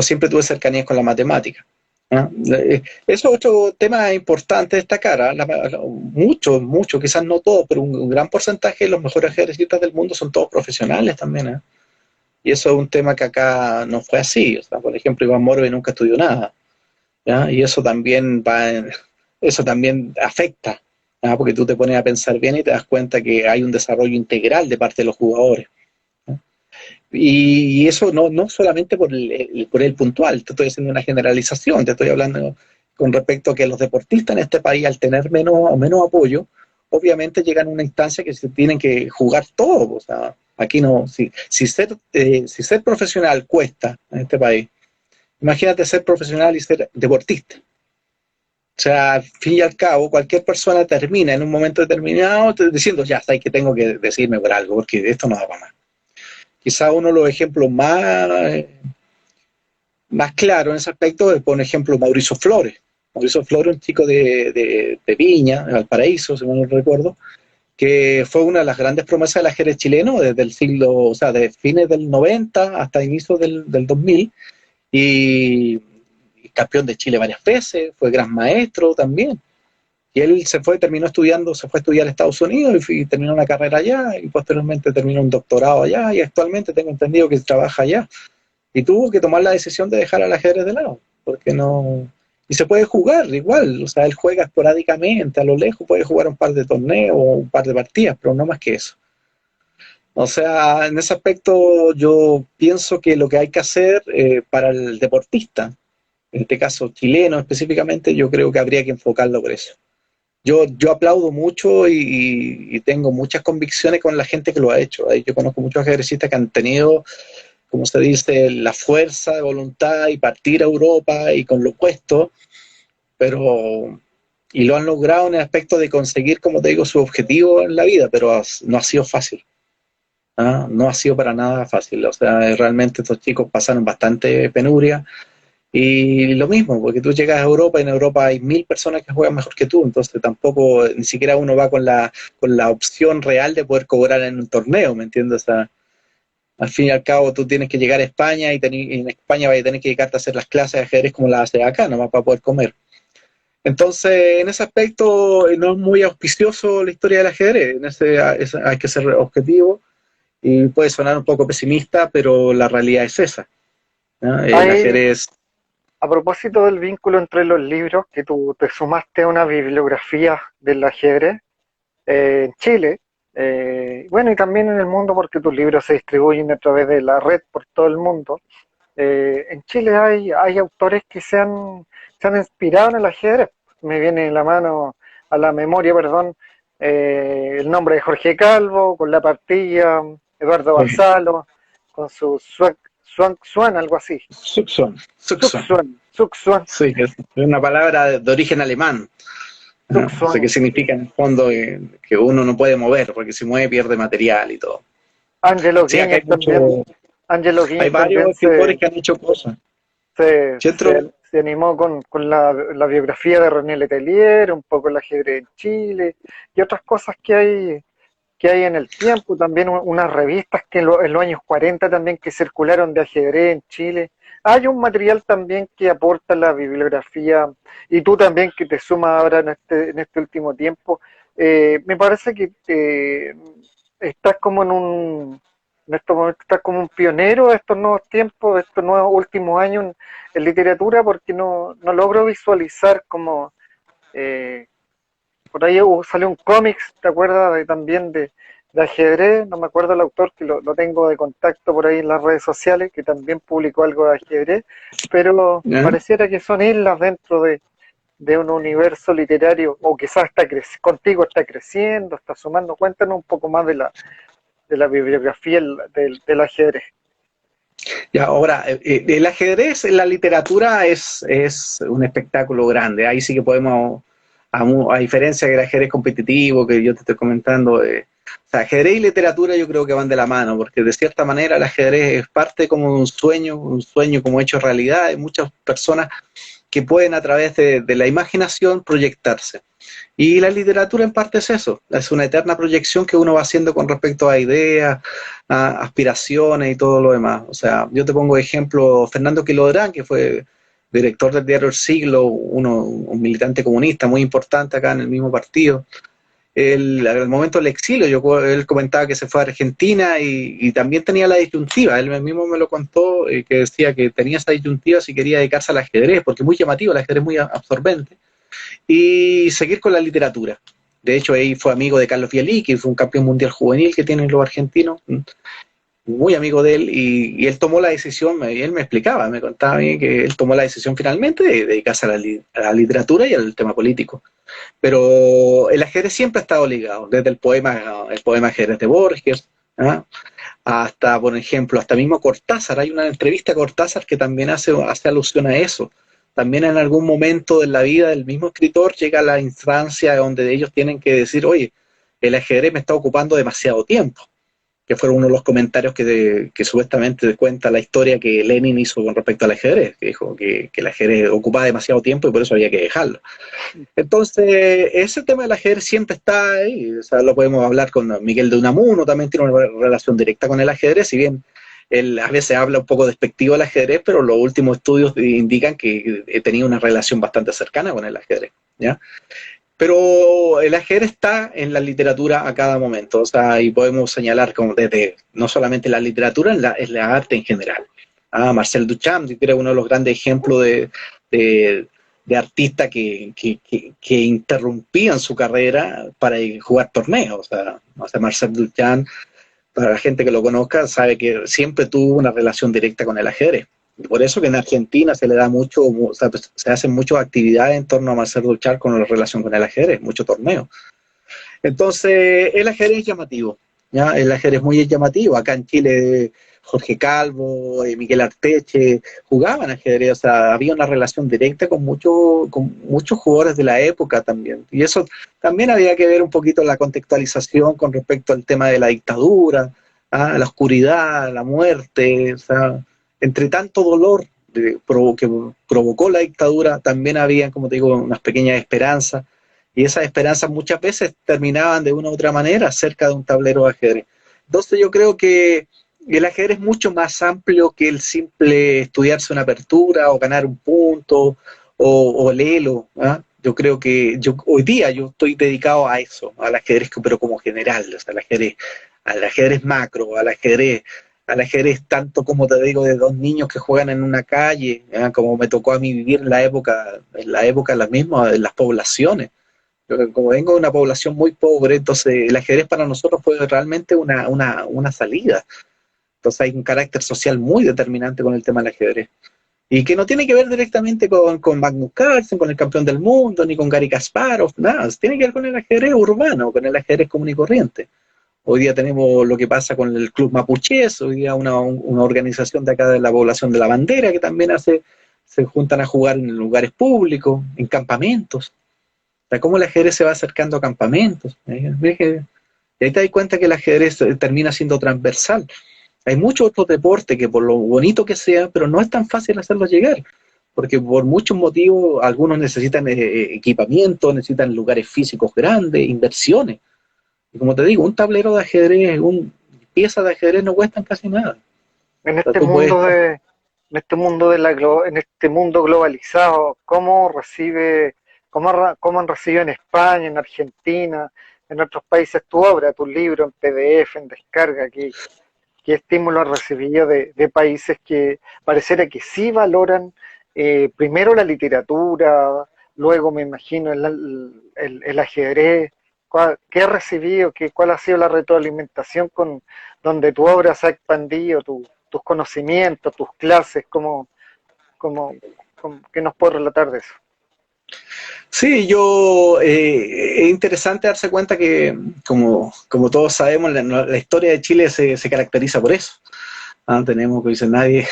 siempre tuve cercanía con la matemática. ¿Ah? Eso es otro tema importante destacar. ¿Ah? Muchos, quizás no todos, pero un gran porcentaje de los mejores ajedrecistas del mundo son todos profesionales también. ¿Eh? Y eso es un tema que acá no fue así. O sea, por ejemplo, Iván Morovi nunca estudió nada. ¿Ya? Y eso también afecta, ¿ya? Porque tú te pones a pensar bien y te das cuenta que hay un desarrollo integral de parte de los jugadores. Y eso no solamente por el puntual, te estoy haciendo una generalización, te estoy hablando con respecto a que los deportistas en este país, al tener menos apoyo, obviamente llegan a una instancia que se tienen que jugar todo. O sea, aquí no, si ser profesional cuesta en este país, imagínate ser profesional y ser deportista. O sea, al fin y al cabo, cualquier persona termina en un momento determinado diciendo, ya, sabes que tengo que decidirme por algo, porque esto no da para más. Quizá uno de los ejemplos más claros en ese aspecto es, por ejemplo, Mauricio Flores. Mauricio Flores, un chico de Viña, de Valparaíso, si mal no recuerdo, que fue una de las grandes promesas del ajedrez chileno desde el siglo, o sea, de fines del 90 hasta inicios del 2000, y campeón de Chile varias veces, fue gran maestro también. Y él se fue a estudiar a Estados Unidos y terminó una carrera allá y posteriormente terminó un doctorado allá y actualmente tengo entendido que trabaja allá. Y tuvo que tomar la decisión de dejar al ajedrez de lado, porque no... Y se puede jugar igual, o sea, él juega esporádicamente, a lo lejos puede jugar un par de torneos o un par de partidas, pero no más que eso. O sea, en ese aspecto yo pienso que lo que hay que hacer para el deportista, en este caso chileno específicamente, yo creo que habría que enfocarlo por eso. Yo aplaudo mucho y tengo muchas convicciones con la gente que lo ha hecho. Yo conozco muchos ajedrecistas que han tenido, como se dice, la fuerza de voluntad y partir a Europa y con lo puesto, pero y lo han logrado en el aspecto de conseguir, como te digo, su objetivo en la vida, pero no ha sido fácil. ¿Ah? No ha sido para nada fácil. O sea, realmente estos chicos pasaron bastante penuria. Y lo mismo, porque tú llegas a Europa y en Europa hay 1000 personas que juegan mejor que tú, entonces tampoco, ni siquiera uno va con la opción real de poder cobrar en un torneo, ¿me entiendes? O sea, al fin y al cabo tú tienes que llegar a España y en España vas a tener que dedicarte a hacer las clases de ajedrez como las haces acá, nomás para poder comer. Entonces, en ese aspecto, no es muy auspicioso la historia del ajedrez, hay que ser objetivo y puede sonar un poco pesimista, pero la realidad es esa, ¿no? El Hay, ajedrez. a propósito del vínculo entre los libros, que tú te sumaste a una bibliografía del ajedrez en Chile, bueno, y también en el mundo porque tus libros se distribuyen a través de la red por todo el mundo. En Chile hay autores que se han inspirado en el ajedrez. Me viene en la mano, a la memoria, perdón, el nombre de Jorge Calvo, con la partilla, Eduardo Basalo, con su Swan, algo así. Suxuan, Suxuan. Suxuan, Sí, que es una palabra de origen alemán. O sea, Suxuan. que significa en el fondo que uno no puede mover, porque si mueve pierde material y todo. Angelo Sí, acá Guinness hay también. mucho, Angelo hay Guinness varios también escritores que han hecho cosas. Chetro, se animó con la biografía de René Letelier, un poco el ajedrez en Chile y otras cosas que hay en el tiempo, también unas revistas que en los años 40 también que circularon de ajedrez en Chile. Hay un material también que aporta la bibliografía y tú también que te sumas ahora en este último tiempo. Me parece que estás como en estos momentos estás como un pionero de estos nuevos tiempos, de estos nuevos últimos años en literatura porque no logro visualizar como eh, por ahí salió un cómics, ¿te acuerdas? También de ajedrez, no me acuerdo el autor, que lo tengo de contacto por ahí en las redes sociales, que también publicó algo de ajedrez, pero ¿eh? pareciera que son islas dentro de un universo literario, o quizás contigo está creciendo, está sumando. Cuéntanos un poco más de la bibliografía del ajedrez. Ya, ahora, el ajedrez en la literatura es un espectáculo grande. Ahí sí que podemos, a diferencia del ajedrez competitivo que yo te estoy comentando, o sea, ajedrez y literatura yo creo que van de la mano, porque de cierta manera el ajedrez es parte como de un sueño como hecho realidad. Hay muchas personas que pueden a través de la imaginación proyectarse. Y la literatura en parte es eso, es una eterna proyección que uno va haciendo con respecto a ideas, a aspiraciones y todo lo demás. O sea, yo te pongo ejemplo Fernando Quilodrán, que fue director del diario El Siglo, un militante comunista muy importante acá en el mismo partido. Al momento del exilio, él comentaba que se fue a Argentina y también tenía la disyuntiva, él mismo me lo contó, que decía que tenía esa disyuntiva si quería dedicarse al ajedrez, porque es muy llamativo, el ajedrez es muy absorbente, y seguir con la literatura. De hecho, ahí fue amigo de Carlos Bielí, que fue un campeón mundial juvenil que tienen los argentinos, muy amigo de él, y él tomó la decisión, y él me explicaba, me contaba a mí que él tomó la decisión finalmente de dedicarse a la literatura y al tema político. Pero el ajedrez siempre ha estado ligado, desde el poema Ajedrez de Borges, ¿ah? Hasta, por ejemplo, hasta mismo Cortázar. Hay una entrevista a Cortázar que también hace alusión a eso. También en algún momento de la vida del mismo escritor llega a la instancia donde ellos tienen que decir, oye, el ajedrez me está ocupando demasiado tiempo, que fueron uno de los comentarios que supuestamente cuenta la historia que Lenin hizo con respecto al ajedrez, que dijo que el ajedrez ocupaba demasiado tiempo y por eso había que dejarlo. Entonces, ese tema del ajedrez siempre está ahí, o sea, lo podemos hablar con Miguel de Unamuno, también tiene una relación directa con el ajedrez, si bien él a veces habla un poco despectivo del ajedrez, pero los últimos estudios indican que tenía una relación bastante cercana con el ajedrez, ¿ya? Pero el ajedrez está en la literatura a cada momento, o sea, y podemos señalar como desde no solamente la literatura, en la arte en general. Marcel Duchamp, que era uno de los grandes ejemplos de, de artistas que interrumpían su carrera para jugar torneos. O sea, Marcel Duchamp para la gente que lo conozca, sabe que siempre tuvo una relación directa con el ajedrez. Y por eso que en Argentina se le da mucho, o sea, pues, se hacen muchas actividades en torno a Marcel Duchamp con la relación con el ajedrez, muchos torneos. Entonces, el ajedrez es llamativo, ¿ya? El ajedrez es muy llamativo. Acá en Chile, Jorge Calvo, Miguel Arteche jugaban ajedrez, o sea, había una relación directa con muchos jugadores de la época también. Y eso también había que ver un poquito la contextualización con respecto al tema de la dictadura, ¿ah? La oscuridad, la muerte, o sea, entre tanto dolor que provocó la dictadura, también había, como te digo, unas pequeñas esperanzas, y esas esperanzas muchas veces terminaban de una u otra manera cerca de un tablero de ajedrez. Entonces yo creo que el ajedrez es mucho más amplio que el simple estudiarse una apertura o ganar un punto o el elo, ¿eh? Yo creo que hoy día yo estoy dedicado a eso, al ajedrez, pero como general, o sea, al ajedrez macro, al ajedrez tanto como te digo de dos niños que juegan en una calle, ¿eh? Como me tocó a mí vivir en la época las mismas, en las poblaciones. Yo, como vengo de una población muy pobre, entonces el ajedrez para nosotros fue realmente una salida. Entonces hay un carácter social muy determinante con el tema del ajedrez. Y que no tiene que ver directamente con Magnus Carlsen, con el campeón del mundo, ni con Gary Kasparov, nada. Tiene que ver con el ajedrez urbano, con el ajedrez común y corriente. Hoy día tenemos lo que pasa con el Club Mapuches, hoy día una organización de acá de la población de la Bandera que también se juntan a jugar en lugares públicos, en campamentos. O sea, cómo el ajedrez se va acercando a campamentos. Y ahí te das cuenta que el ajedrez termina siendo transversal. Hay muchos otros deportes que por lo bonito que sea, pero no es tan fácil hacerlos llegar, porque por muchos motivos algunos necesitan equipamiento, necesitan lugares físicos grandes, inversiones. Y como te digo, un tablero de ajedrez, piezas de ajedrez no cuestan casi nada. En O sea, este tú puedes... mundo en este mundo globalizado, cómo han recibido en España, en Argentina, en otros países tu obra, tu libro en PDF, en descarga? ¿Qué estímulo has recibido de países que pareciera que sí valoran primero la literatura, luego me imagino el ajedrez? ¿Qué has recibido? ¿Cuál ha sido la retroalimentación con donde tu obra se ha expandido, tus conocimientos, tus clases? ¿Qué nos puedes relatar de eso? Sí, es interesante darse cuenta que, como todos sabemos, la historia de Chile se caracteriza por eso. ¿Ah? Tenemos que dice nadie,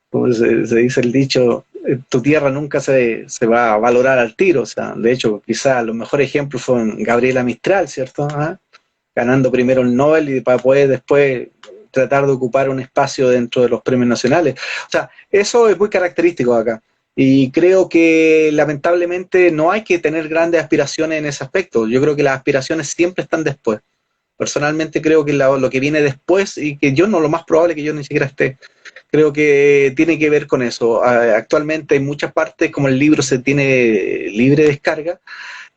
como se dice el dicho, tu tierra nunca se va a valorar al tiro. O sea, de hecho, quizás los mejores ejemplos son Gabriela Mistral, ¿cierto? ¿Ah? Ganando primero el Nobel y para poder después tratar de ocupar un espacio dentro de los premios nacionales. O sea, eso es muy característico acá. Y creo que lamentablemente no hay que tener grandes aspiraciones en ese aspecto. Yo creo que las aspiraciones siempre están después. Personalmente creo que lo que viene después, y que yo no, lo más probable es que yo ni siquiera esté, creo que tiene que ver con eso. Actualmente en muchas partes, como el libro se tiene libre descarga,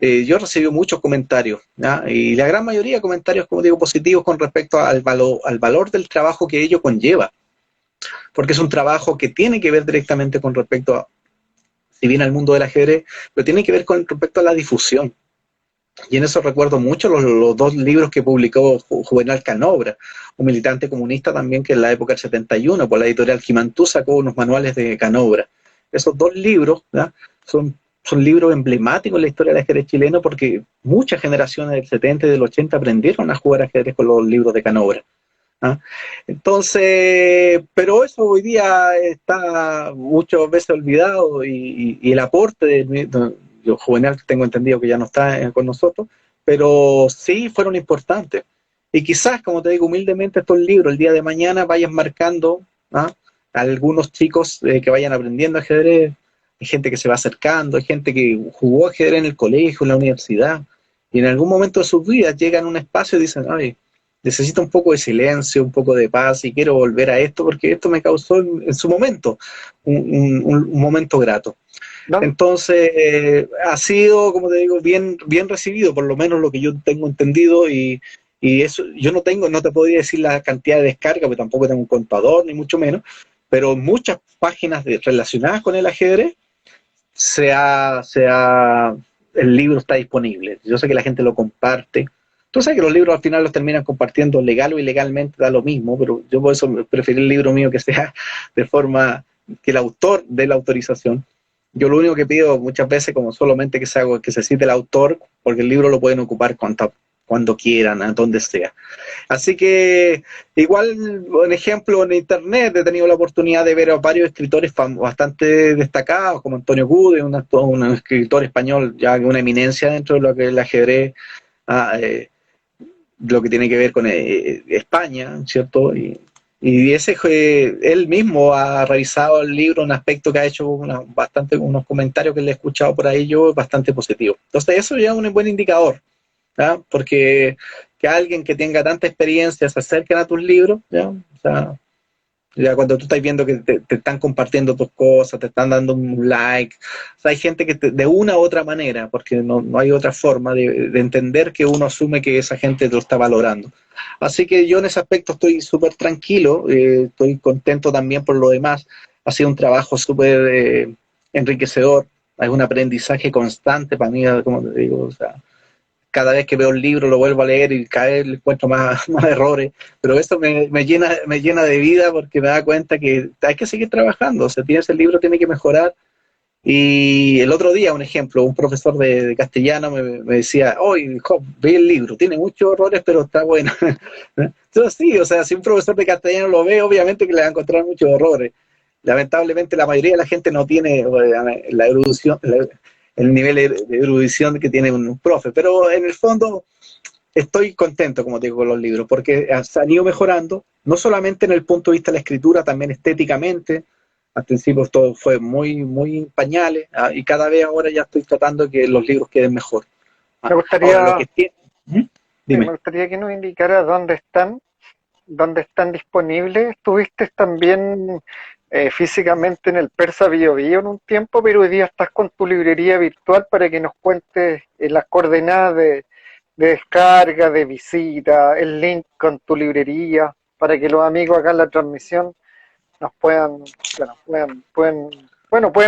yo recibí muchos comentarios, ¿ya? Y la gran mayoría de comentarios, como digo, positivos con respecto al valor del trabajo que ello conlleva, porque es un trabajo que tiene que ver directamente con respecto a, si bien al mundo del ajedrez, pero tiene que ver con respecto a la difusión. Y en eso recuerdo mucho los dos libros que publicó Juvenal Canobra, un militante comunista también que en la época del 71, por la editorial Quimantú, sacó unos manuales de Canobra. Esos dos libros, ¿ya? son libros emblemáticos en la historia del ajedrez chileno porque muchas generaciones del 70 y del 80 aprendieron a jugar ajedrez con los libros de Canobra. ¿Ah? Entonces, pero eso hoy día está muchas veces olvidado y el aporte de Juvenal, tengo entendido que ya no está con nosotros, pero sí fueron importantes. Y quizás, como te digo, humildemente estos libros el día de mañana vayan marcando, ¿ah? A algunos chicos que vayan aprendiendo ajedrez. Hay gente que se va acercando, hay gente que jugó ajedrez en el colegio, en la universidad, y en algún momento de sus vidas llegan a un espacio y dicen, ay, necesito un poco de silencio, un poco de paz y quiero volver a esto porque esto me causó en su momento un momento grato. ¿No? Entonces, ha sido, como te digo, bien recibido, por lo menos lo que yo tengo entendido y eso, yo no te podría decir la cantidad de descarga, porque tampoco tengo un contador, ni mucho menos, pero muchas páginas relacionadas con el ajedrez, el libro está disponible. Yo sé que la gente lo comparte, Tú sabes que los libros al final los terminan compartiendo legal o ilegalmente, da lo mismo, pero yo por eso preferí el libro mío que sea de forma que el autor dé la autorización. Yo lo único que pido muchas veces, como solamente que que se cite el autor, porque el libro lo pueden ocupar cuando quieran, a donde sea. Así que, igual, un ejemplo, en internet he tenido la oportunidad de ver a varios escritores bastante destacados, como Antonio Gude, un escritor español, ya una eminencia dentro de lo que es el ajedrez, ah, lo que tiene que ver con España, ¿cierto? Y él mismo ha revisado el libro, un aspecto que ha hecho unos comentarios que le he escuchado por ahí yo, bastante positivo. Entonces eso ya es un buen indicador, ¿ya? Porque que alguien que tenga tanta experiencia se acerque a tus libros, ¿ya? O sea, ya cuando tú estás viendo que te están compartiendo tus cosas, te están dando un like, o sea, hay gente que de una u otra manera, porque no hay otra forma de entender que uno asume que esa gente lo está valorando. Así que yo en ese aspecto estoy súper tranquilo, estoy contento también por lo demás. Ha sido un trabajo súper enriquecedor, hay un aprendizaje constante para mí, como te digo, o sea, cada vez que veo un libro lo vuelvo a leer y cada vez encuentro más errores, pero eso me llena de vida porque me da cuenta que hay que seguir trabajando, o sea, tienes el libro, tiene que mejorar. Y el otro día, un ejemplo, un profesor de castellano me decía, oye, ve el libro, tiene muchos errores, pero está bueno. Entonces sí, o sea, si un profesor de castellano lo ve, obviamente que le va a encontrar muchos errores. Lamentablemente la mayoría de la gente no tiene la erudición, el nivel de erudición que tiene un profe, pero en el fondo estoy contento, como te digo, con los libros, porque se han ido mejorando, no solamente en el punto de vista de la escritura, también estéticamente. Al principio todo fue muy pañales, y cada vez ahora ya estoy tratando de que los libros queden mejor. Me Ahora, lo gustaría, que tiene... sí, me Dime. gustaría que nos indicara dónde están disponibles. Estuviste también físicamente en el Persa Bio Bio en un tiempo, pero hoy día estás con tu librería virtual para que nos cuentes las coordenadas de descarga, de visita, el link con tu librería, para que los amigos acá en la transmisión nos puedan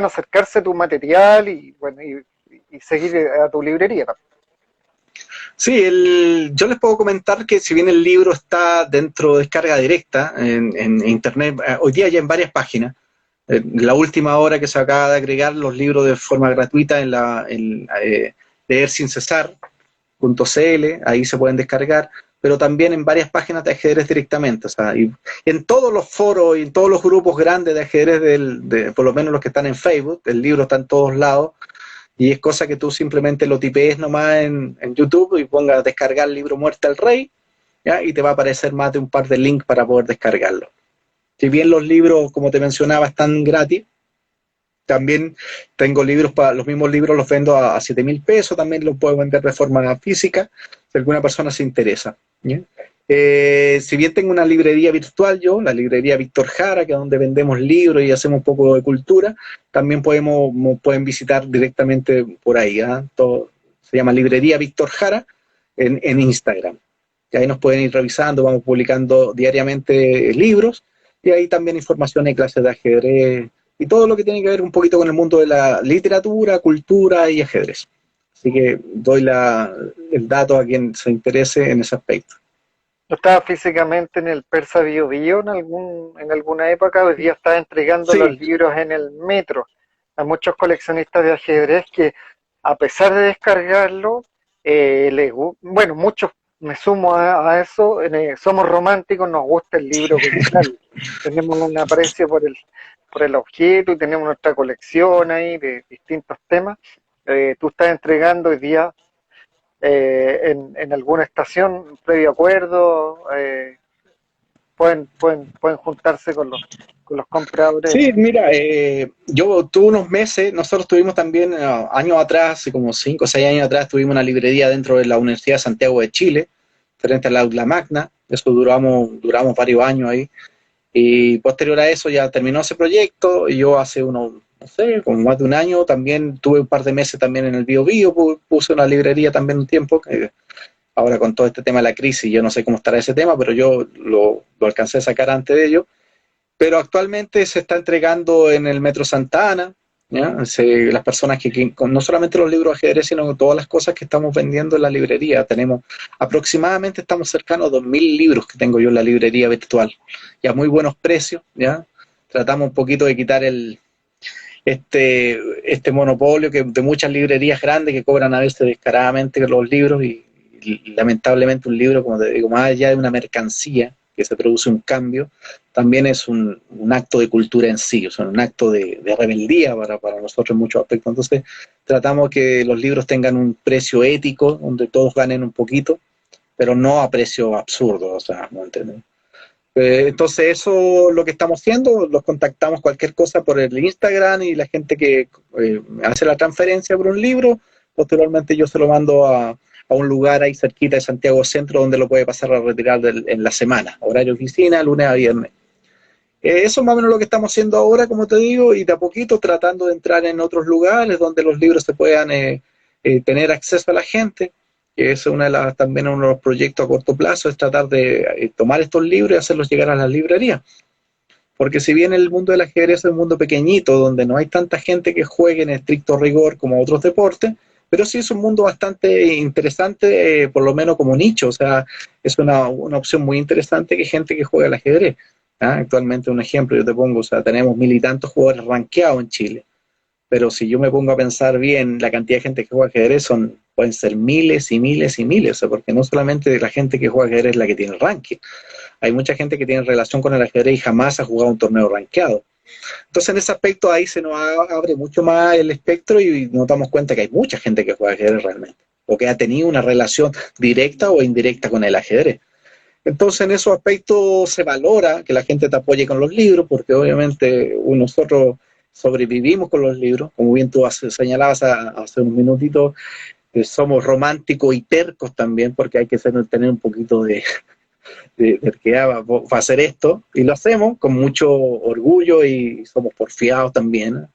acercarse a tu material y bueno y seguir a tu librería también. Sí, yo les puedo comentar que si bien el libro está dentro de descarga directa en internet, hoy día ya en varias páginas, la última hora que se acaba de agregar los libros de forma gratuita en leer sin cesar.cl, ahí se pueden descargar, pero también en varias páginas de ajedrez directamente, o sea, y en todos los foros y en todos los grupos grandes de ajedrez, por lo menos los que están en Facebook, el libro está en todos lados, y es cosa que tú simplemente lo tipees nomás en YouTube y pongas descargar el libro Muerte al Rey, ¿ya? Y te va a aparecer más de un par de links para poder descargarlo. Si bien los libros, como te mencionaba, están gratis, también tengo libros, los mismos libros los vendo a 7.000 pesos, también los puedo vender de forma física, si alguna persona se interesa. ¿Ya? Si bien tengo una librería virtual la librería Víctor Jara, que es donde vendemos libros y hacemos un poco de cultura, también pueden visitar directamente por ahí. Se llama Librería Víctor Jara en Instagram. Y ahí nos pueden ir revisando, vamos publicando diariamente libros y ahí también información de clases de ajedrez y todo lo que tiene que ver un poquito con el mundo de la literatura, cultura y ajedrez. Así que doy el dato a quien se interese en ese aspecto. Yo estaba físicamente en el Persa Bio Bio en alguna época, hoy día estaba entregando los Sí, libros en el metro. Hay muchos coleccionistas de ajedrez que, a pesar de descargarlo, bueno, muchos me sumo a eso, somos románticos, nos gusta el libro como tal. Tenemos un aprecio por el objeto y tenemos nuestra colección ahí de distintos temas. Tú estás entregando hoy día en alguna estación, previo acuerdo, pueden juntarse con los compradores. sí, mira, yo tuve unos meses, nosotros tuvimos también años atrás, hace como 5 o 6 años atrás, tuvimos una librería dentro de la Universidad de Santiago de Chile, frente al aula magna, eso duramos varios años ahí, y posterior a eso ya terminó ese proyecto, y yo hace unos, no sé, como más de un año, también tuve un par de meses también en el Bio Bio, puse una librería también un tiempo, ahora con todo este tema de la crisis, yo no sé cómo estará ese tema, pero yo lo alcancé a sacar antes de ello, pero actualmente se está entregando en el Metro Santa Ana, ¿ya? Las personas no solamente los libros de ajedrez, sino todas las cosas que estamos vendiendo en la librería. Aproximadamente estamos cercanos a 2.000 libros que tengo yo en la librería virtual, y a muy buenos precios, ¿ya? Tratamos un poquito de quitar este monopolio de muchas librerías grandes que cobran a veces descaradamente los libros, y lamentablemente un libro, como te digo, más allá de una mercancía que se produce un cambio, también es un acto de cultura en sí, o sea, un acto de rebeldía para nosotros en muchos aspectos. Entonces tratamos que los libros tengan un precio ético, donde todos ganen un poquito, pero no a precio absurdo, o sea, ¿no entiendes? Entonces eso es lo que estamos haciendo, los contactamos cualquier cosa por el Instagram, y la gente que hace la transferencia por un libro, posteriormente yo se lo mando a un lugar ahí cerquita de Santiago Centro, donde lo puede pasar a retirar en la semana, horario de oficina, lunes a viernes. Eso es más o menos lo que estamos haciendo ahora, como te digo, y de a poquito tratando de entrar en otros lugares donde los libros se puedan tener acceso a la gente, que es también uno de los proyectos a corto plazo, es tratar de tomar estos libros y hacerlos llegar a las librerías. Porque si bien el mundo del ajedrez es un mundo pequeñito, donde no hay tanta gente que juegue en estricto rigor como otros deportes, pero sí es un mundo bastante interesante, por lo menos como nicho, o sea, es una opción muy interesante que gente que juega al ajedrez. ¿Ah? Actualmente, un ejemplo yo te pongo, o sea, tenemos 1.000 y tantos jugadores rankeados en Chile, pero si yo me pongo a pensar bien, la cantidad de gente que juega ajedrez pueden ser miles y miles y miles, o sea, porque no solamente la gente que juega ajedrez es la que tiene el ranking, hay mucha gente que tiene relación con el ajedrez y jamás ha jugado un torneo rankeado. Entonces, en ese aspecto ahí se nos abre mucho más el espectro, y nos damos cuenta que hay mucha gente que juega ajedrez realmente, o que ha tenido una relación directa o indirecta con el ajedrez. Entonces, en esos aspectos se valora que la gente te apoye con los libros, porque obviamente nosotros sobrevivimos con los libros, como bien tú señalabas hace un minutito, somos románticos y tercos también, porque hay que tener un poquito de terquedad para hacer esto, y lo hacemos con mucho orgullo, y somos porfiados también,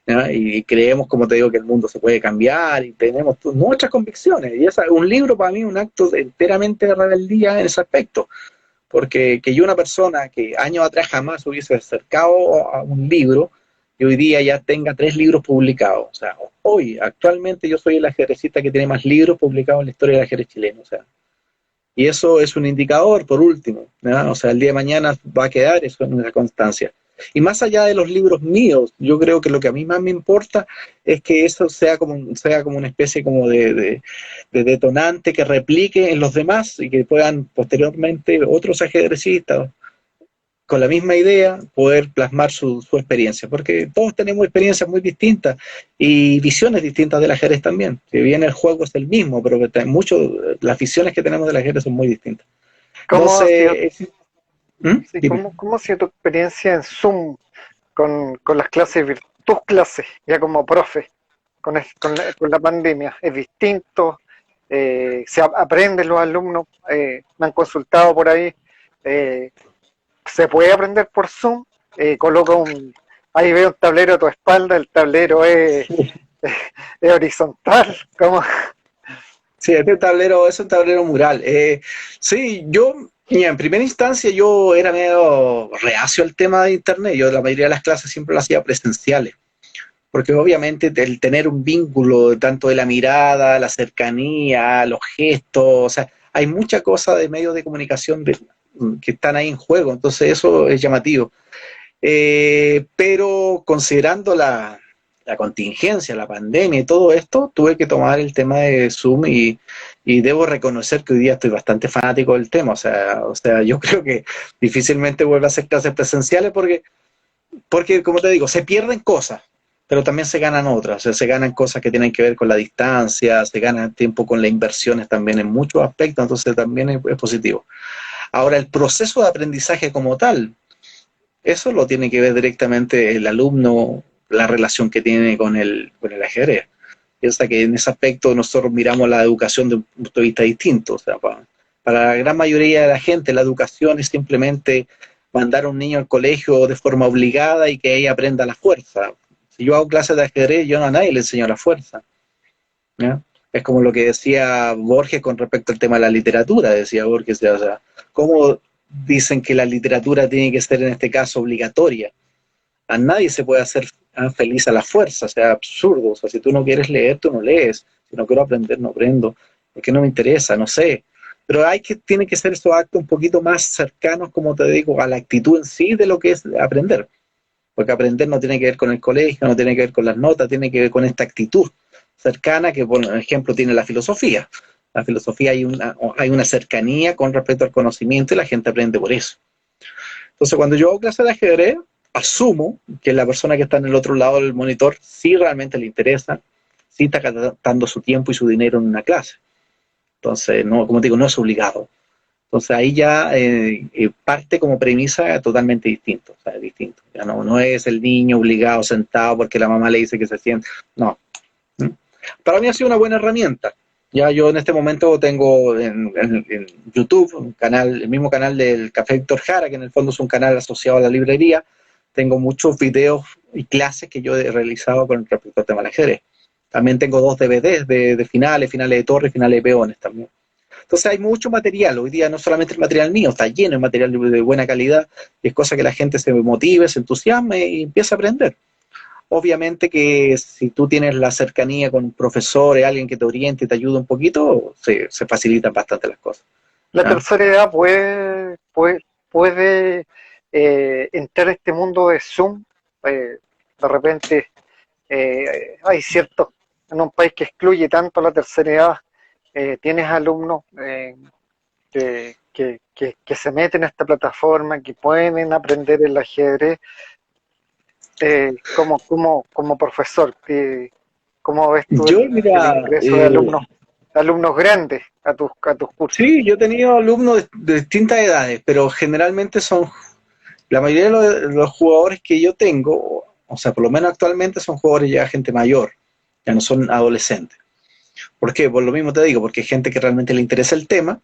¿ya? Y creemos, como te digo, que el mundo se puede cambiar, y tenemos nuestras convicciones, y un libro para mí es un acto enteramente de rebeldía en ese aspecto, porque que yo, una persona que años atrás jamás hubiese acercado a un libro, y hoy día ya tenga 3 libros publicados, o sea, hoy, actualmente yo soy el ajedrecista que tiene más libros publicados en la historia del ajedrez chileno, o sea, y eso es un indicador, por último, ¿no? O sea, el día de mañana va a quedar eso en una constancia. Y más allá de los libros míos, yo creo que lo que a mí más me importa es que eso sea como una especie como de detonante que replique en los demás, y que puedan posteriormente otros ajedrecistas con la misma idea poder plasmar su experiencia, porque todos tenemos experiencias muy distintas y visiones distintas del ajedrez también. Si bien el juego es el mismo, pero las visiones que tenemos del ajedrez son muy distintas. ¿Cómo ha sido, Entonces, ¿Mm? sí, Dime. cómo ha sido tu experiencia en Zoom con las clases, tus clases, ya como profe, con la pandemia? ¿Es distinto? ¿Aprenden los alumnos? Me han consultado por ahí. Eh, ¿Se puede aprender por Zoom? Ahí veo un tablero a tu espalda, el tablero es horizontal. ¿Cómo? Sí, este tablero es un tablero mural. Sí, mira, en primera instancia yo era medio reacio al tema de internet. Yo la mayoría de las clases siempre las hacía presenciales, porque obviamente el tener un vínculo tanto de la mirada, la cercanía, los gestos, o sea, hay mucha cosa de medios de comunicación que están ahí en juego, entonces eso es llamativo. Pero considerando la contingencia, la pandemia y todo esto, tuve que tomar el tema de Zoom, y debo reconocer que hoy día estoy bastante fanático del tema, o sea, yo creo que difícilmente vuelva a hacer clases presenciales, porque, como te digo, se pierden cosas, pero también se ganan otras, o sea, se ganan cosas que tienen que ver con la distancia, se gana tiempo con las inversiones también en muchos aspectos, entonces también es positivo. Ahora, el proceso de aprendizaje como tal, eso lo tiene que ver directamente el alumno, la relación que tiene con el ajedrez. Piensa que en ese aspecto nosotros miramos la educación de un punto de vista distinto. O sea, para la gran mayoría de la gente, la educación es simplemente mandar a un niño al colegio de forma obligada y que ella aprenda la fuerza. Si yo hago clases de ajedrez, yo a nadie le enseño la fuerza, ¿ya? Es como lo que decía Borges con respecto al tema de la literatura, decía Borges, o sea, ¿cómo dicen que la literatura tiene que ser en este caso obligatoria? A nadie se puede hacer feliz a la fuerza, o sea, absurdo. O sea, si tú no quieres leer, tú no lees. Si no quiero aprender, no aprendo. Porque no me interesa, no sé. Pero tiene que ser estos actos un poquito más cercanos, como te digo, a la actitud en sí de lo que es aprender. Porque aprender no tiene que ver con el colegio, no tiene que ver con las notas, tiene que ver con esta actitud cercana que, por ejemplo, tiene la filosofía. La filosofía hay una cercanía con respecto al conocimiento y la gente aprende por eso. Entonces, cuando yo hago clase de ajedrez, asumo que la persona que está en el otro lado del monitor sí realmente le interesa, sí está gastando su tiempo y su dinero en una clase. Entonces, no, como te digo, no es obligado. Entonces ahí ya parte como premisa totalmente distinto, o sea, es distinto. Ya no es el niño obligado sentado porque la mamá le dice que se siente, no. ¿Mm? Para mí ha sido una buena herramienta. Ya yo en este momento tengo en YouTube un canal, el mismo canal del Café Héctor Jara, que en el fondo es un canal asociado a la librería. Tengo muchos videos y clases que yo he realizado con respecto al tema del ajedrez. También tengo 2 DVDs de finales de torre, finales de peones también. Entonces hay mucho material, hoy día no solamente el material mío, está lleno de material de buena calidad, y es cosa que la gente se motive, se entusiasme y empieza a aprender. Obviamente que si tú tienes la cercanía con un profesor, alguien que te oriente y te ayude un poquito, se facilitan bastante las cosas. La ¿Ah? tercera edad puede entrar a este mundo de Zoom. De repente hay ciertos, en un país que excluye tanto a la tercera edad, tienes alumnos que se meten a esta plataforma, que pueden aprender el ajedrez como profesor. ¿Cómo ves tú Yo, el mira, ingreso de alumnos grandes a tus cursos? sí, yo he tenido alumnos de distintas edades, pero generalmente la mayoría de los jugadores que yo tengo, o sea, por lo menos actualmente son jugadores ya gente mayor, ya no son adolescentes. ¿Por qué? Por lo mismo te digo, porque hay gente que realmente le interesa el tema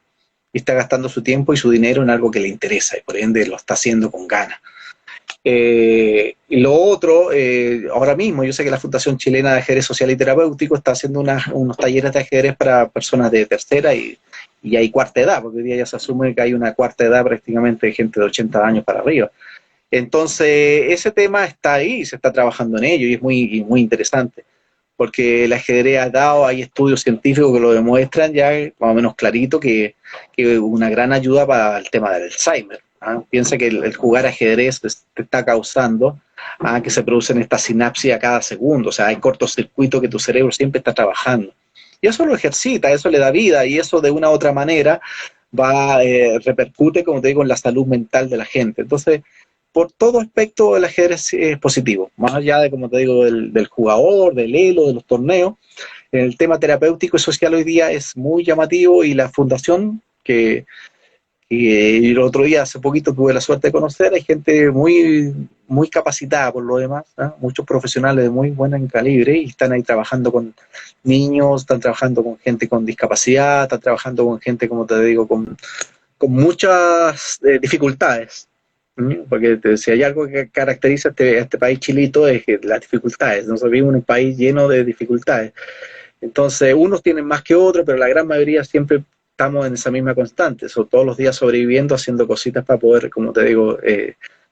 y está gastando su tiempo y su dinero en algo que le interesa y por ende lo está haciendo con ganas. Y lo otro, ahora mismo yo sé que la Fundación Chilena de Ajedrez Social y Terapéutico está haciendo unos talleres de ajedrez para personas de tercera y hay cuarta edad, porque hoy día ya se asume que hay una cuarta edad prácticamente de gente de 80 años para arriba. Entonces, ese tema está ahí, se está trabajando en ello y es muy interesante, porque el ajedrez ha dado, hay estudios científicos que lo demuestran ya más o menos clarito que una gran ayuda para el tema del Alzheimer. ¿Ah? Piensa que el jugar ajedrez te está causando que se producen estas sinapsis a cada segundo, o sea, hay cortocircuito que tu cerebro siempre está trabajando. Y eso lo ejercita, eso le da vida y eso de una u otra manera repercute, como te digo, en la salud mental de la gente. Entonces, por todo aspecto el ajedrez es positivo, más allá de, como te digo, del jugador, del elo, de los torneos. El tema terapéutico y social hoy día es muy llamativo y la fundación y el otro día, hace poquito, tuve la suerte de conocer, hay gente muy capacitada por lo demás, ¿eh? Muchos profesionales de muy buen calibre y están ahí trabajando con niños, están trabajando con gente con discapacidad, están trabajando con gente, como te digo, con muchas dificultades. Porque si hay algo que caracteriza a este país chilito es que las dificultades. Nosotros vivimos en un país lleno de dificultades. Entonces, unos tienen más que otros, pero la gran mayoría siempre estamos en esa misma constante. Todos los días sobreviviendo, haciendo cositas para poder, como te digo,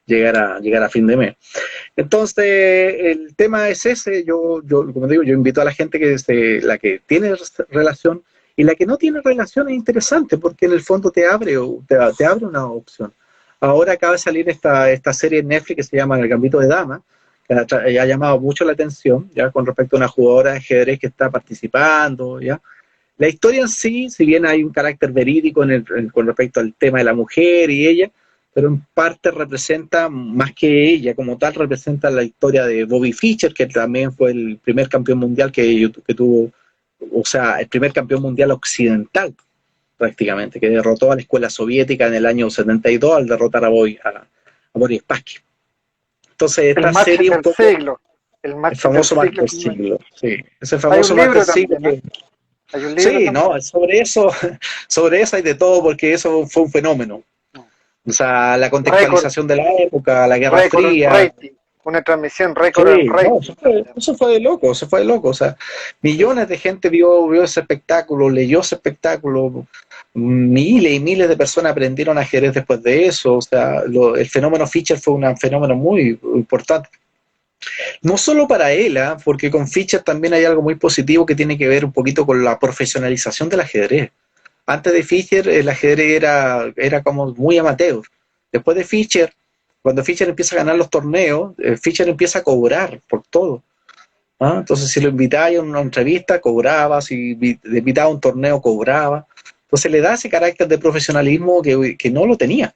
llegar a fin de mes. Entonces, el tema es ese. Como digo, yo invito a la gente la que tiene relación y la que no tiene relación es interesante porque en el fondo te abre una opción. Ahora acaba de salir esta serie en Netflix que se llama El Gambito de Dama, que ha llamado mucho la atención, ya con respecto a una jugadora de ajedrez que está participando, ya. La historia en sí, si bien hay un carácter verídico con respecto al tema de la mujer y ella, pero en parte representa, más que ella como tal, representa la historia de Bobby Fischer, que también fue el primer campeón mundial que tuvo, o sea, el primer campeón mundial occidental prácticamente, que derrotó a la escuela soviética en el año 72 al derrotar a Boris Spassky. Entonces, El esta match serie un del poco, siglo. El el match del famoso match siglo. del siglo, sí, ese Hay un famoso match del libro siglo también, ¿eh? que, Hay un libro sí, también. no, sobre eso hay de todo porque eso fue un fenómeno. O sea, la Récord, contextualización de la época, la Guerra récord en Fría. rating. Una transmisión récord en Sí, no, rating. eso fue de loco, eso fue de loco. O sea, Sí. millones de gente vio ese espectáculo, leyó ese espectáculo, miles y miles de personas aprendieron ajedrez después de eso. O sea, el fenómeno Fischer fue un fenómeno muy importante. No solo para él, ¿ah? Porque con Fischer también hay algo muy positivo que tiene que ver un poquito con la profesionalización del ajedrez. Antes de Fischer, el ajedrez era como muy amateur. Después de Fischer, cuando Fischer empieza a ganar los torneos, Fischer empieza a cobrar por todo. ¿Ah? Entonces, si lo invitaba a una entrevista, cobraba, si le invitaba a un torneo, cobraba. Entonces, le da ese carácter de profesionalismo que no lo tenía.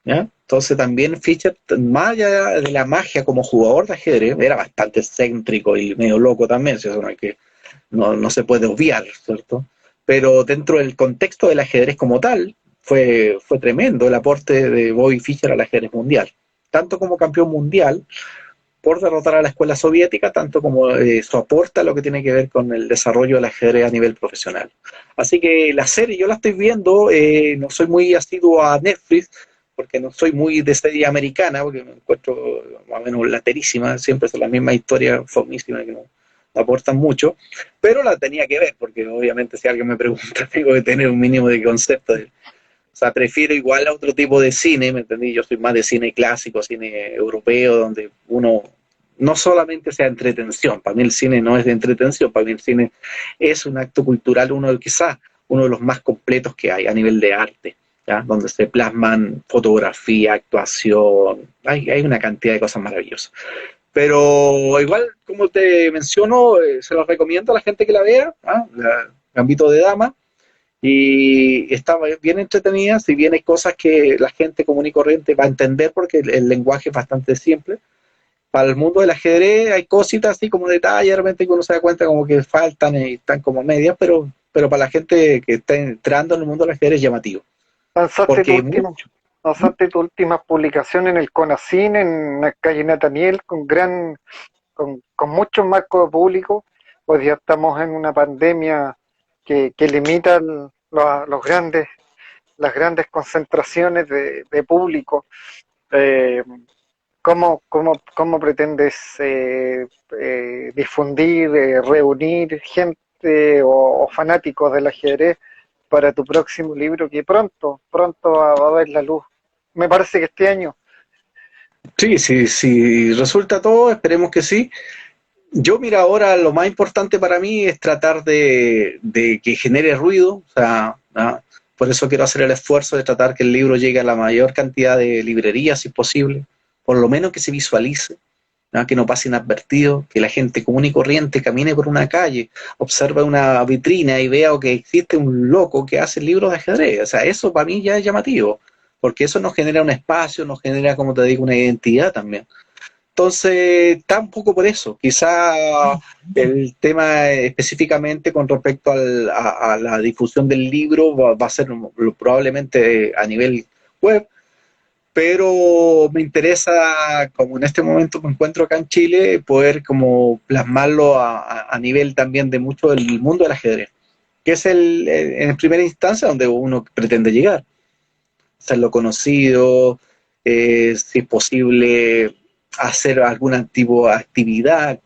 ¿Ya? Entonces, también Fischer, más allá de la magia como jugador de ajedrez, era bastante excéntrico y medio loco también, si eso no, hay que, no se puede obviar, ¿cierto? Pero dentro del contexto del ajedrez como tal, fue tremendo el aporte de Bobby Fischer al ajedrez mundial. Tanto como campeón mundial, por derrotar a la escuela soviética, tanto como su aporte a lo que tiene que ver con el desarrollo del ajedrez a nivel profesional. Así que la serie yo la estoy viendo, no soy muy asiduo a Netflix, porque no soy muy de serie americana, porque me encuentro más o menos laterísima, siempre son las mismas historias fomísimas que no aportan mucho, pero la tenía que ver, porque obviamente si alguien me pregunta, tengo que tener un mínimo de concepto de, o sea, prefiero igual a otro tipo de cine, ¿me entendí? Yo soy más de cine clásico, cine europeo, donde uno no solamente sea entretención, para mí el cine no es de entretención, para mí el cine es un acto cultural, quizás uno de los más completos que hay a nivel de arte, ¿ya? Donde se plasman fotografía, actuación, hay una cantidad de cosas maravillosas. Pero igual, como te menciono, se los recomiendo a la gente que la vea, ¿ah? Gambito de Dama, y está bien entretenida, si bien hay cosas que la gente común y corriente va a entender porque el lenguaje es bastante simple. Para el mundo del ajedrez hay cositas así como detalles, de repente que uno se da cuenta como que faltan y están como medias, pero para la gente que está entrando en el mundo del ajedrez es llamativo. ¿Lanzaste tu Porque último, mucho. lanzaste tu última publicación en el CONACYN, en la calle Nataniel, con mucho marco público? Hoy día estamos en una pandemia que limita las grandes concentraciones de público. Eh, ¿Cómo pretendes difundir, reunir gente o fanáticos del ajedrez para tu próximo libro que pronto va a ver la luz? Me parece que este año. Sí, sí, sí, resulta todo, esperemos que sí. Yo, mira, ahora lo más importante para mí es tratar de que genere ruido, o sea, ¿ah? Por eso quiero hacer el esfuerzo de tratar que el libro llegue a la mayor cantidad de librerías, si posible, por lo menos que se visualice, ¿ah? Que no pase inadvertido, que la gente común y corriente camine por una calle, observe una vitrina y vea que existe un loco que hace libros de ajedrez. O sea, eso para mí ya es llamativo, porque eso nos genera un espacio, nos genera, como te digo, una identidad también. Entonces, está un poco por eso. Quizá el tema específicamente con respecto a la difusión del libro va a ser probablemente a nivel web, pero me interesa, como en este momento me encuentro acá en Chile, poder como plasmarlo a nivel también de mucho del mundo del ajedrez, que es en primera instancia donde uno pretende llegar, hacerlo conocido, si es posible hacer alguna tipo de actividad.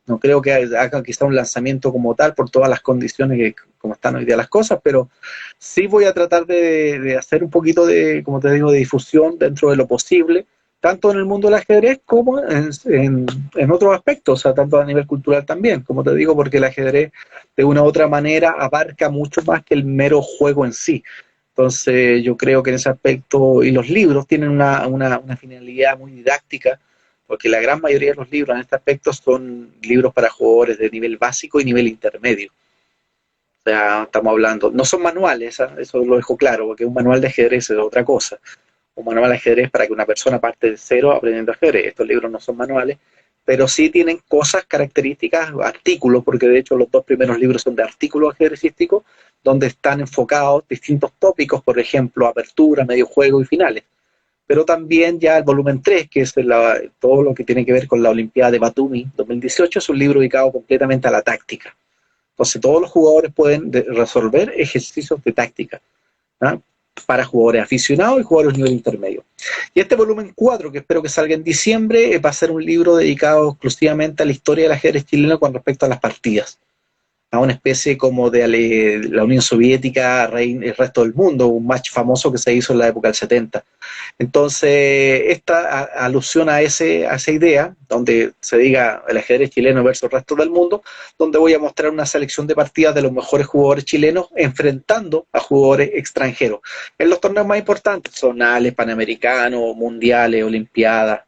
No creo que haga quizá un lanzamiento como tal por todas las condiciones que como están hoy día las cosas, pero sí voy a tratar de hacer un poquito de, como te digo, de difusión dentro de lo posible, tanto en el mundo del ajedrez como en otros aspectos, o sea, tanto a nivel cultural también, como te digo, porque el ajedrez de una u otra manera abarca mucho más que el mero juego en sí. Entonces yo creo que en ese aspecto, y los libros tienen una finalidad muy didáctica, porque la gran mayoría de los libros en este aspecto son libros para jugadores de nivel básico y nivel intermedio. O sea, estamos hablando, no son manuales, ¿eh? Eso lo dejo claro, porque un manual de ajedrez es otra cosa. Un manual de ajedrez para que una persona parte de cero aprendiendo ajedrez. Estos libros no son manuales, pero sí tienen cosas, características, artículos, porque de hecho los dos primeros libros son de artículos ajedrecísticos, donde están enfocados distintos tópicos, por ejemplo, apertura, medio juego y finales. Pero también ya el volumen 3, que es todo lo que tiene que ver con la Olimpiada de Batumi 2018, es un libro dedicado completamente a la táctica. Entonces todos los jugadores pueden resolver ejercicios de táctica, ¿ah? Para jugadores aficionados y jugadores de nivel intermedio. Y este volumen 4, que espero que salga en diciembre, va a ser un libro dedicado exclusivamente a la historia del ajedrez chileno con respecto a las partidas, a una especie como de la Unión Soviética, el resto del mundo, un match famoso que se hizo en la época del 70. Entonces, esta alusión a esa idea, donde se diga el ajedrez chileno versus el resto del mundo, donde voy a mostrar una selección de partidas de los mejores jugadores chilenos enfrentando a jugadores extranjeros. En los torneos más importantes, zonales, panamericanos, mundiales, olimpiadas.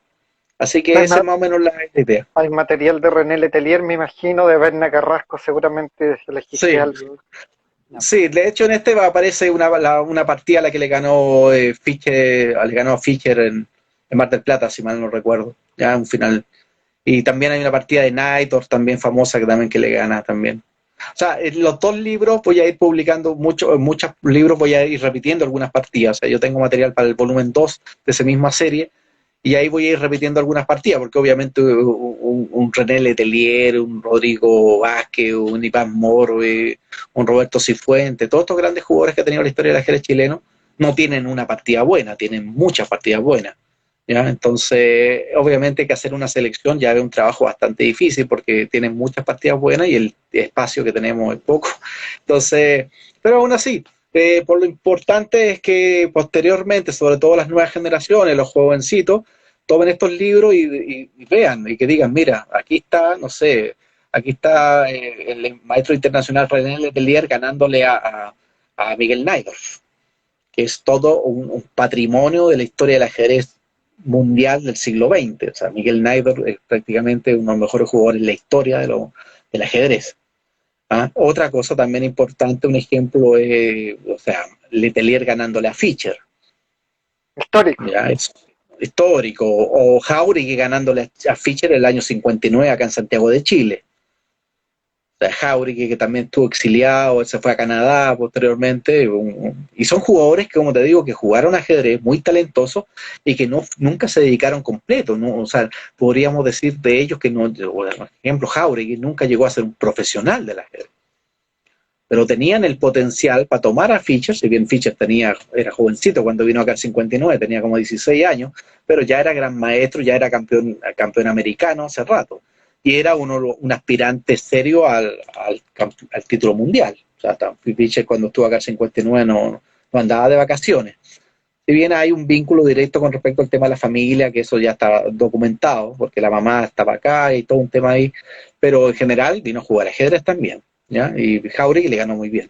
Así que esa es más o menos la idea. Hay material de René Letelier, me imagino, de Berna Carrasco, seguramente elegiste Sí. algo. Sí, de hecho en este aparece una partida a la que le ganó Fischer, le ganó a Fischer en Mar del Plata, si mal no recuerdo, ya un final. Y también hay una partida de Nightor, también famosa, que le gana también. O sea, en los dos libros voy a ir publicando muchos libros, voy a ir repitiendo algunas partidas. O sea, yo tengo material para el volumen 2 de esa misma serie, y ahí voy a ir repitiendo algunas partidas, porque obviamente un René Letelier, un Rodrigo Vázquez, un Iván Moro, un Roberto Cifuentes, todos estos grandes jugadores que ha tenido la historia del ajedrez chileno, no tienen una partida buena, tienen muchas partidas buenas. ¿Ya? Entonces, obviamente que hacer una selección ya es un trabajo bastante difícil, porque tienen muchas partidas buenas y el espacio que tenemos es poco. Entonces, pero aún así, por lo importante es que posteriormente, sobre todo las nuevas generaciones, los jovencitos, tomen estos libros y vean, y que digan, mira, aquí está, no sé, aquí está el maestro internacional René Letelier ganándole a Miguel Naidorf, que es todo un patrimonio de la historia del ajedrez mundial del siglo XX. O sea, Miguel Naidorf es prácticamente uno de los mejores jugadores en la historia del ajedrez. ¿Ah? Otra cosa también importante, un ejemplo es, o sea, Letelier ganándole a Fischer. Histórico. ¿Ya? Es histórico. O Jauregui ganándole a Fischer el año 59 acá en Santiago de Chile. O sea, Jauregui, que también estuvo exiliado, se fue a Canadá posteriormente, y son jugadores que, como te digo, que jugaron ajedrez, muy talentosos, y que nunca se dedicaron completo, ¿no? O sea, podríamos decir de ellos que no, por ejemplo, Jauregui nunca llegó a ser un profesional del ajedrez, pero tenían el potencial para tomar a Fischer, si bien Fischer era jovencito cuando vino acá al 59, tenía como 16 años, pero ya era gran maestro, ya era campeón americano hace rato, y era un aspirante serio al título mundial. O sea, Fischer cuando estuvo acá al 59 no andaba de vacaciones. Si bien hay un vínculo directo con respecto al tema de la familia, que eso ya está documentado, porque la mamá estaba acá y todo un tema ahí, pero en general vino a jugar ajedrez también, ¿ya? Y Jauregui le ganó muy bien,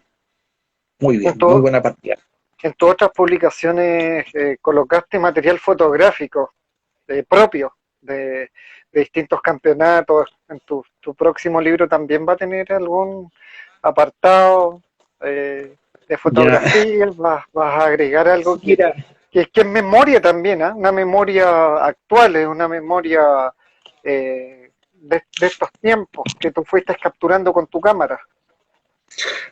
muy buena partida. En tus otras publicaciones colocaste material fotográfico propio de distintos campeonatos. En tu próximo libro también va a tener algún apartado de fotografías, vas a agregar algo que es memoria también, ¿eh? Una memoria actual, es una memoria de estos tiempos que tú fuiste capturando con tu cámara.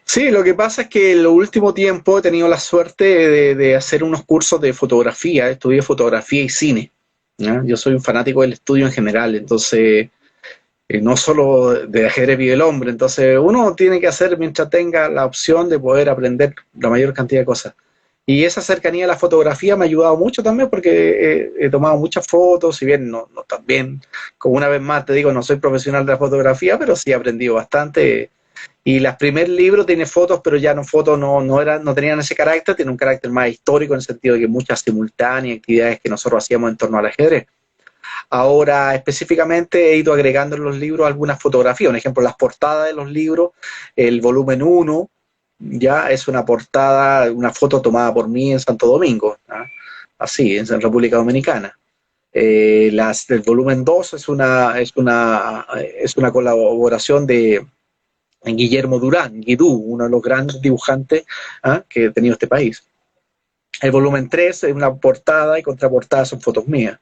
Sí, lo que pasa es que en los últimos tiempos he tenido la suerte de hacer unos cursos de fotografía, estudié fotografía y cine, ¿ya? Yo soy un fanático del estudio en general, entonces no solo de ajedrez vive el hombre, entonces uno tiene que hacer mientras tenga la opción de poder aprender la mayor cantidad de cosas. Y esa cercanía a la fotografía me ha ayudado mucho también, porque he tomado muchas fotos, si bien no tan bien, como una vez más te digo, no soy profesional de la fotografía, pero sí he aprendido bastante. Y las primer libros tiene fotos, pero ya fotos no tenían ese carácter, tiene un carácter más histórico en el sentido de que muchas simultáneas actividades que nosotros hacíamos en torno al ajedrez. Ahora, específicamente, he ido agregando en los libros algunas fotografías. Un ejemplo, las portadas de los libros, el volumen 1, ya es una portada, una foto tomada por mí en Santo Domingo, ¿no? Así, en República Dominicana. El volumen 2 es una colaboración de Guillermo Durán, Guidú, uno de los grandes dibujantes que ha tenido este país. El volumen 3 es una portada y contraportada son fotos mías.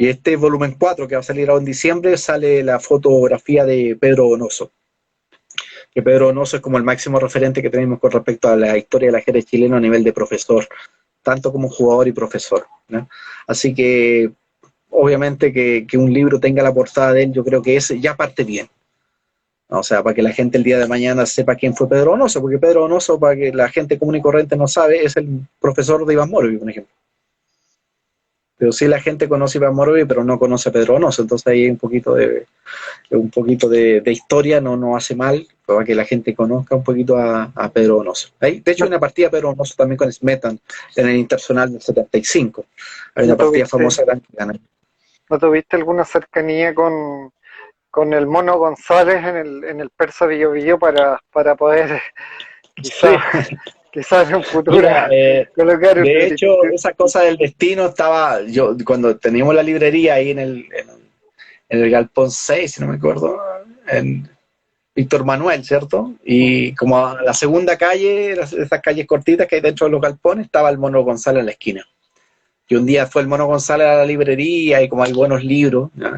Y este volumen 4 que va a salir ahora en diciembre sale la fotografía de Pedro Donoso. Que Pedro Donoso es como el máximo referente que tenemos con respecto a la historia del ajedrez chileno a nivel de profesor, tanto como jugador y profesor, ¿no? Así que obviamente que un libro tenga la portada de él, yo creo que ese ya parte bien. O sea, para que la gente el día de mañana sepa quién fue Pedro Donoso, porque Pedro Donoso, para que la gente común y corriente no sabe, es el profesor de Iván Moro, por ejemplo. Pero sí la gente conoce a Iván Morovi, pero no conoce a Pedro Donoso, entonces ahí hay un poquito de historia, no hace mal, para que la gente conozca un poquito a Pedro Donoso. Hay, de hecho, hay ¿No, una partida de Pedro Donoso también con Smetan en el Internacional del 75. Hay no una partida tuviste, famosa que gana. no tuviste alguna cercanía con el Mono González en el Persa Billo Billo para poder Sí, quizás quizás en un futuro mira, colocar de hecho, esa cosa del destino estaba, yo cuando teníamos la librería ahí en el Galpón 6, si no me acuerdo, en Víctor Manuel, ¿cierto? Y como a la segunda calle, esas calles cortitas que hay dentro de los galpones, estaba el Mono González en la esquina. Y un día fue el Mono González a la librería y como hay buenos libros, ¿ya?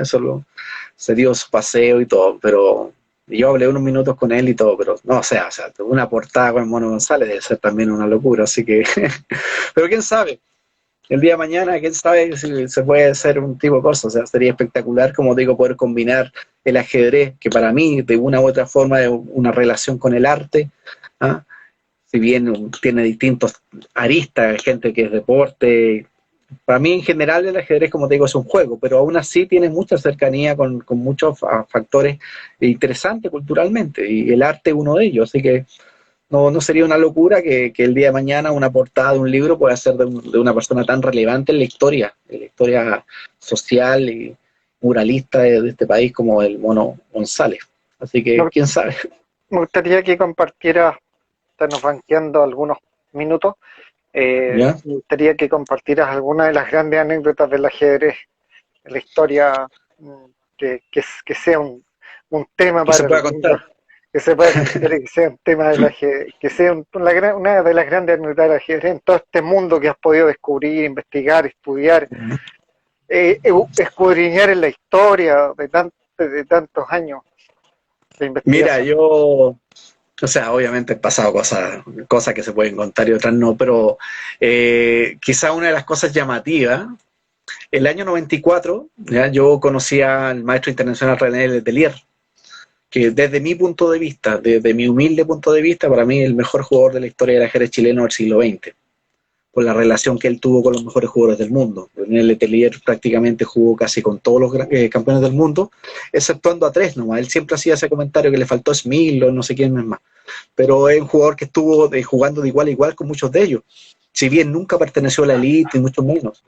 Se dio su paseo y todo, pero yo hablé unos minutos con él y todo, pero no, o sea, una portada con el Mono González debe ser también una locura, así que, pero quién sabe, el día de mañana, quién sabe si se puede hacer un tipo de cosas, o sea, sería espectacular, como digo, poder combinar el ajedrez, que para mí, de una u otra forma, es una relación con el arte, ¿ah? Si bien tiene distintos aristas, gente que es deporte, para mí en general el ajedrez, como te digo, es un juego, pero aún así tiene mucha cercanía con muchos factores interesantes culturalmente, y el arte es uno de ellos, así que no sería una locura que el día de mañana una portada de un libro pueda ser de una persona tan relevante en la historia social y muralista de este país como el Mono González. Así que, me quién sabe. me gustaría que compartieras, nos van quedando algunos minutos, ¿Ya? me gustaría que compartieras algunas de las grandes anécdotas del ajedrez en la historia, mm, que sea un tema Que se para pueda algún contar. que se pueda contar y que sea un tema del ajedrez, que sea una de las grandes anécdotas del ajedrez en todo este mundo que has podido descubrir, investigar, estudiar, escudriñar en la historia de tantos años de Mira, investigación. o sea, obviamente han pasado cosas que se pueden contar y otras no, pero quizá una de las cosas llamativas, el año 94, ¿ya? Yo conocí al maestro internacional René Letelier, que desde mi punto de vista, desde mi humilde punto de vista, para mí el mejor jugador de la historia del ajedrez chileno del siglo XX, por la relación que él tuvo con los mejores jugadores del mundo. René Letelier prácticamente jugó casi con todos los campeones del mundo, exceptuando a tres nomás. Él siempre hacía ese comentario que le faltó Smil o no sé quién más. Pero es un jugador que estuvo jugando de igual a igual con muchos de ellos. Si bien nunca perteneció a la élite, y mucho menos.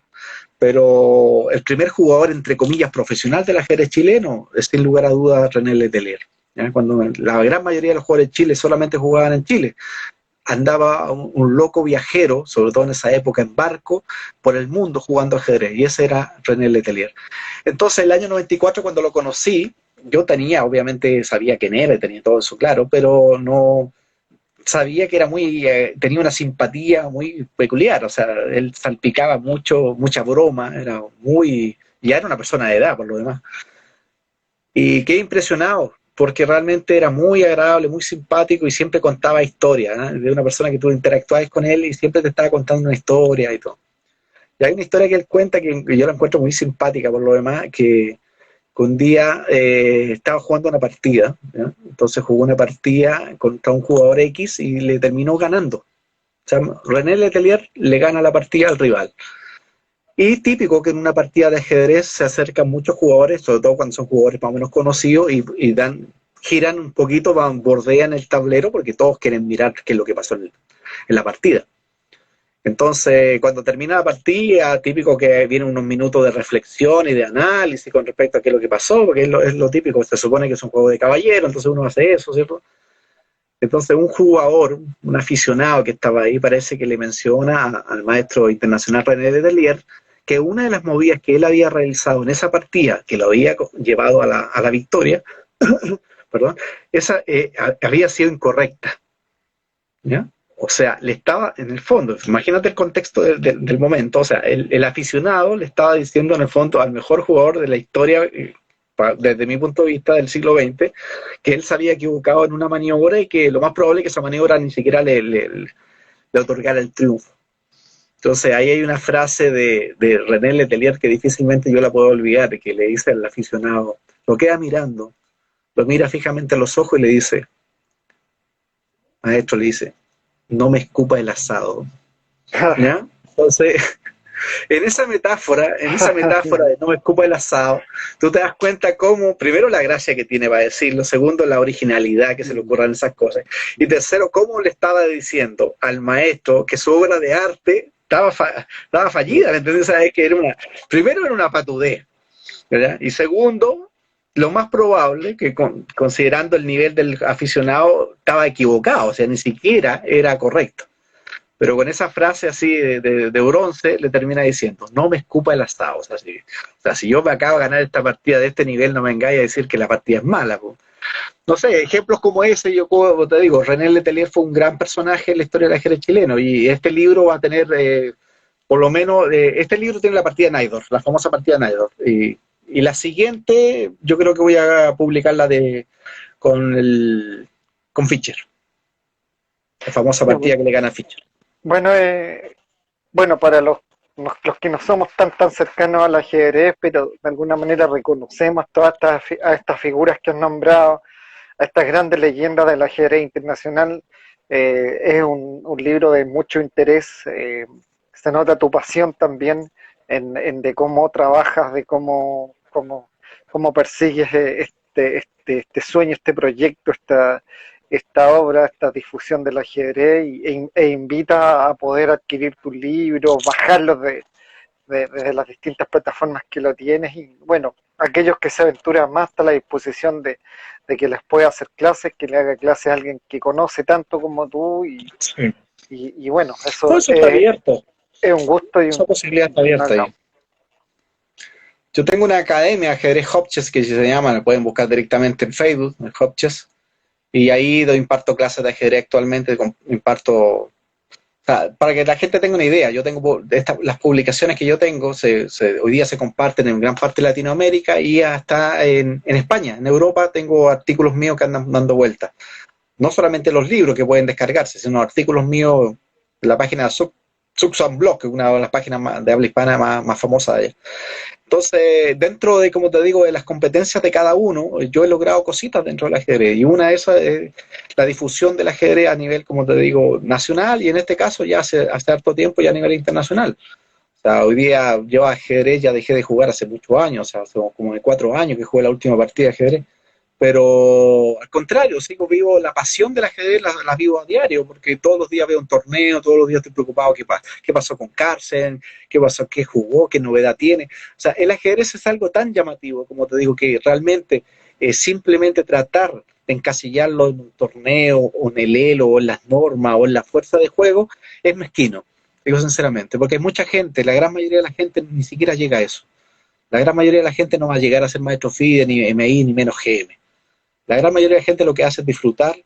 Pero el primer jugador, entre comillas, profesional del ajedrez chileno es sin lugar a dudas René Letelier. ¿Ya? Cuando la gran mayoría de los jugadores de Chile solamente jugaban en Chile, andaba un loco viajero, sobre todo en esa época en barco, por el mundo jugando ajedrez, y ese era René Letelier. Entonces, el año 94, cuando lo conocí, yo tenía, obviamente sabía quién era, tenía todo eso claro, pero no sabía que era tenía una simpatía muy peculiar, o sea, él salpicaba mucha broma, ya era una persona de edad por lo demás. Y quedé impresionado, porque realmente era muy agradable, muy simpático y siempre contaba historias, ¿eh? De una persona que tú interactuabas con él y siempre te estaba contando una historia y todo. Y hay una historia que él cuenta que yo la encuentro muy simpática por lo demás, que un día estaba jugando una partida, ¿ya? Entonces jugó una partida contra un jugador X y le terminó ganando. O sea, René Letelier le gana la partida al rival. Y típico que en una partida de ajedrez se acercan muchos jugadores, sobre todo cuando son jugadores más o menos conocidos, y giran un poquito, bordean el tablero porque todos quieren mirar qué es lo que pasó en la partida. Entonces, cuando termina la partida, típico que vienen unos minutos de reflexión y de análisis con respecto a qué es lo que pasó, porque es lo típico, se supone que es un juego de caballero, entonces uno hace eso, ¿cierto? Entonces, un jugador, un aficionado que estaba ahí, parece que le menciona al maestro internacional René Letelier que una de las movidas que él había realizado en esa partida, que lo había llevado a la victoria, perdón, esa había sido incorrecta, ¿ya? O sea, le estaba, en el fondo, imagínate el contexto del momento, o sea, el aficionado le estaba diciendo en el fondo al mejor jugador de la historia, desde mi punto de vista del siglo XX, que él se había equivocado en una maniobra y que lo más probable es que esa maniobra ni siquiera le otorgara el triunfo. Entonces ahí hay una frase de René Letelier que difícilmente yo la puedo olvidar, que le dice al aficionado, lo queda mirando, lo mira fijamente a los ojos y le dice, maestro, le dice, no me escupa el asado. ¿Ya? Entonces, en esa metáfora de no me escupa el asado, tú te das cuenta cómo, primero, la gracia que tiene para decirlo, segundo, la originalidad que se le ocurran esas cosas, y tercero, cómo le estaba diciendo al maestro que su obra de arte estaba fallida, ¿me entiendes? ¿Sabes? Que primero era una patudez, ¿verdad? Y segundo, lo más probable que considerando el nivel del aficionado estaba equivocado, o sea, ni siquiera era correcto. Pero con esa frase así de bronce le termina diciendo, no me escupa el asado. O sea, si yo me acabo de ganar esta partida de este nivel, no me vengáis a decir que la partida es mala. Po. No sé, ejemplos como ese, yo como te digo, René Letelier fue un gran personaje en la historia del ajedrez chileno y este libro va a tener, por lo menos, este libro tiene la partida de Naidor, la famosa partida de Naidor. Y la siguiente, yo creo que voy a publicarla con Fischer, la famosa partida que le gana a Fischer. Bueno, bueno, para los que no somos tan cercanos al ajedrez, pero de alguna manera reconocemos todas a estas figuras que has nombrado, a estas grandes leyendas del ajedrez internacional, es un libro de mucho interés. Se nota tu pasión también de cómo trabajas, de cómo persigues este sueño, este proyecto, esta obra, esta difusión del ajedrez e invita a poder adquirir tus libros, bajarlos desde las distintas plataformas que lo tienes y bueno, aquellos que se aventuran más está a la disposición de que les pueda hacer clases, que le haga clases a alguien que conoce tanto como tú Sí. y bueno, Todo eso está abierto. Es un gusto y esa posibilidad está abierta ahí. Yo tengo una academia, ajedrez Hopchess, que se llama, la pueden buscar directamente en Facebook, en Hopchess. Y ahí imparto clases de ajedrez actualmente, imparto, o sea, para que la gente tenga una idea, yo tengo las publicaciones que yo tengo, hoy día se comparten en gran parte de Latinoamérica y hasta en España, en Europa tengo artículos míos que andan dando vueltas. No solamente los libros que pueden descargarse, sino artículos míos en la página Subsunblog, que es una de las páginas de habla hispana más famosas de allá. Entonces, dentro de, como te digo, de las competencias de cada uno, yo he logrado cositas dentro del ajedrez. Y una de esas es la difusión del ajedrez a nivel, como te digo, nacional y en este caso ya hace harto tiempo ya a nivel internacional. O sea, hoy día yo ajedrez ya dejé de jugar hace muchos años, o sea, hace como de 4 años que jugué la última partida de ajedrez. Pero al contrario, sigo vivo, la pasión del ajedrez la vivo a diario, porque todos los días veo un torneo, todos los días estoy preocupado qué pasó con Carlsen, qué pasó, qué jugó, qué novedad tiene. O sea, el ajedrez es algo tan llamativo, como te digo, que realmente simplemente tratar de encasillarlo en un torneo, o en el elo, o en las normas, o en la fuerza de juego, es mezquino, digo sinceramente, porque hay mucha gente, la gran mayoría de la gente ni siquiera llega a eso. La gran mayoría de la gente no va a llegar a ser maestro FIDE, ni MI, ni menos GM. La gran mayoría de la gente lo que hace es disfrutar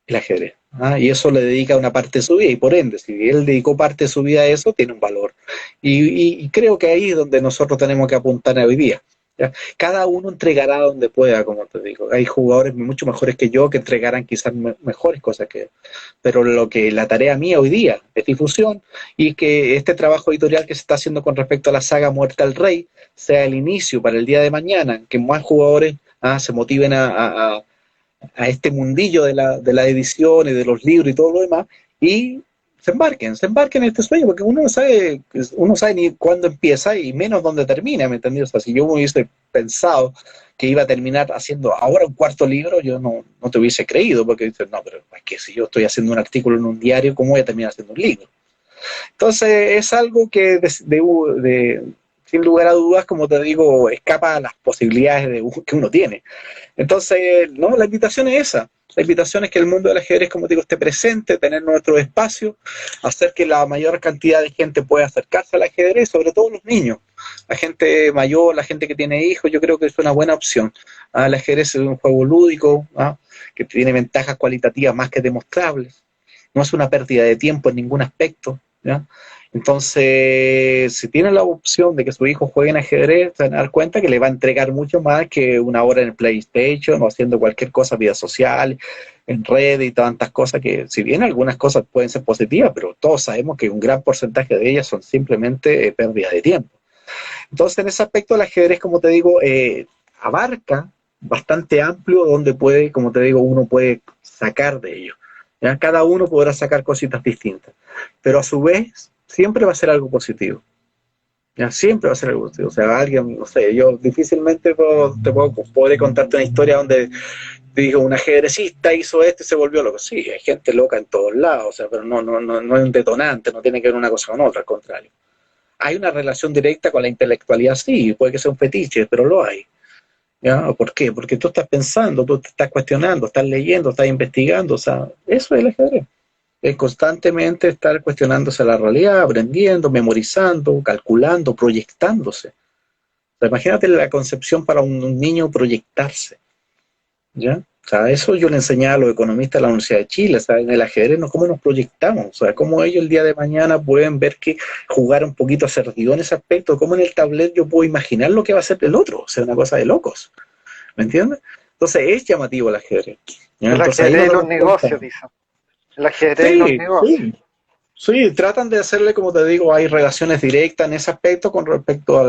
el ajedrez. Y eso le dedica una parte de su vida y por ende, si él dedicó parte de su vida a eso, tiene un valor. Y creo que ahí es donde nosotros tenemos que apuntar hoy día. ¿Ya? Cada uno entregará donde pueda, como te digo. Hay jugadores mucho mejores que yo que entregarán quizás mejores cosas que yo. Pero la tarea mía hoy día es difusión y que este trabajo editorial que se está haciendo con respecto a la saga Muerte al Rey sea el inicio para el día de mañana, que más jugadores se motiven a este mundillo de la edición y de los libros y todo lo demás, y se embarquen en este sueño, porque uno no sabe ni cuándo empieza y menos dónde termina, ¿me entiendes? O sea, si yo hubiese pensado que iba a terminar haciendo ahora un cuarto libro, yo no te hubiese creído, porque dices, no, pero es que si yo estoy haciendo un artículo en un diario, ¿cómo voy a terminar haciendo un libro? Entonces es algo que sin lugar a dudas, como te digo, escapa a las posibilidades que uno tiene. Entonces, no, la invitación es esa. La invitación es que el mundo del ajedrez, como te digo, esté presente, tener nuestro espacio, hacer que la mayor cantidad de gente pueda acercarse al ajedrez, sobre todo los niños. La gente mayor, la gente que tiene hijos, yo creo que es una buena opción. El ajedrez es un juego lúdico, que tiene ventajas cualitativas más que demostrables. No es una pérdida de tiempo en ningún aspecto, ¿ya? Entonces, si tienen la opción de que su hijo juegue en ajedrez, se van a dar cuenta que le va a entregar mucho más que una hora en el PlayStation o haciendo cualquier cosa, vida social, en red y tantas cosas que, si bien algunas cosas pueden ser positivas, pero todos sabemos que un gran porcentaje de ellas son simplemente pérdida de tiempo. Entonces, en ese aspecto, el ajedrez, como te digo, abarca bastante amplio donde puede, como te digo, uno puede sacar de ello. ¿Ya? Cada uno podrá sacar cositas distintas, pero a su vez siempre va a ser algo positivo. Ya siempre va a ser algo así. O sea, alguien, no sé, yo difícilmente podré contarte una historia donde digo, un ajedrecista hizo esto y se volvió loco. Sí, hay gente loca en todos lados, o sea, pero no es un detonante, no tiene que ver una cosa con otra, al contrario. Hay una relación directa con la intelectualidad, sí, puede que sea un fetiche, pero lo hay. ¿Ya? ¿Por qué? Porque tú estás pensando, tú te estás cuestionando, estás leyendo, estás investigando, o sea, eso es el ajedrez. Es constantemente estar cuestionándose la realidad, aprendiendo, memorizando, calculando, proyectándose. O sea, imagínate la concepción para un niño proyectarse, ¿ya? O sea, eso yo le enseñaba a los economistas de la Universidad de Chile, o sea, en el ajedrez, ¿no? Cómo nos proyectamos, o sea, cómo ellos el día de mañana pueden ver que jugar un poquito asertivo en ese aspecto, cómo en el tablero yo puedo imaginar lo que va a hacer el otro, o sea, una cosa de locos, ¿me entiendes? Entonces es llamativo el ajedrez, ¿ya? El Entonces ahí nos ajedrez y los damos cuenta. negocios, dicen. El ajedrez y los Sí, negocios. sí, sí, tratan de hacerle, como te digo, hay relaciones directas en ese aspecto con respecto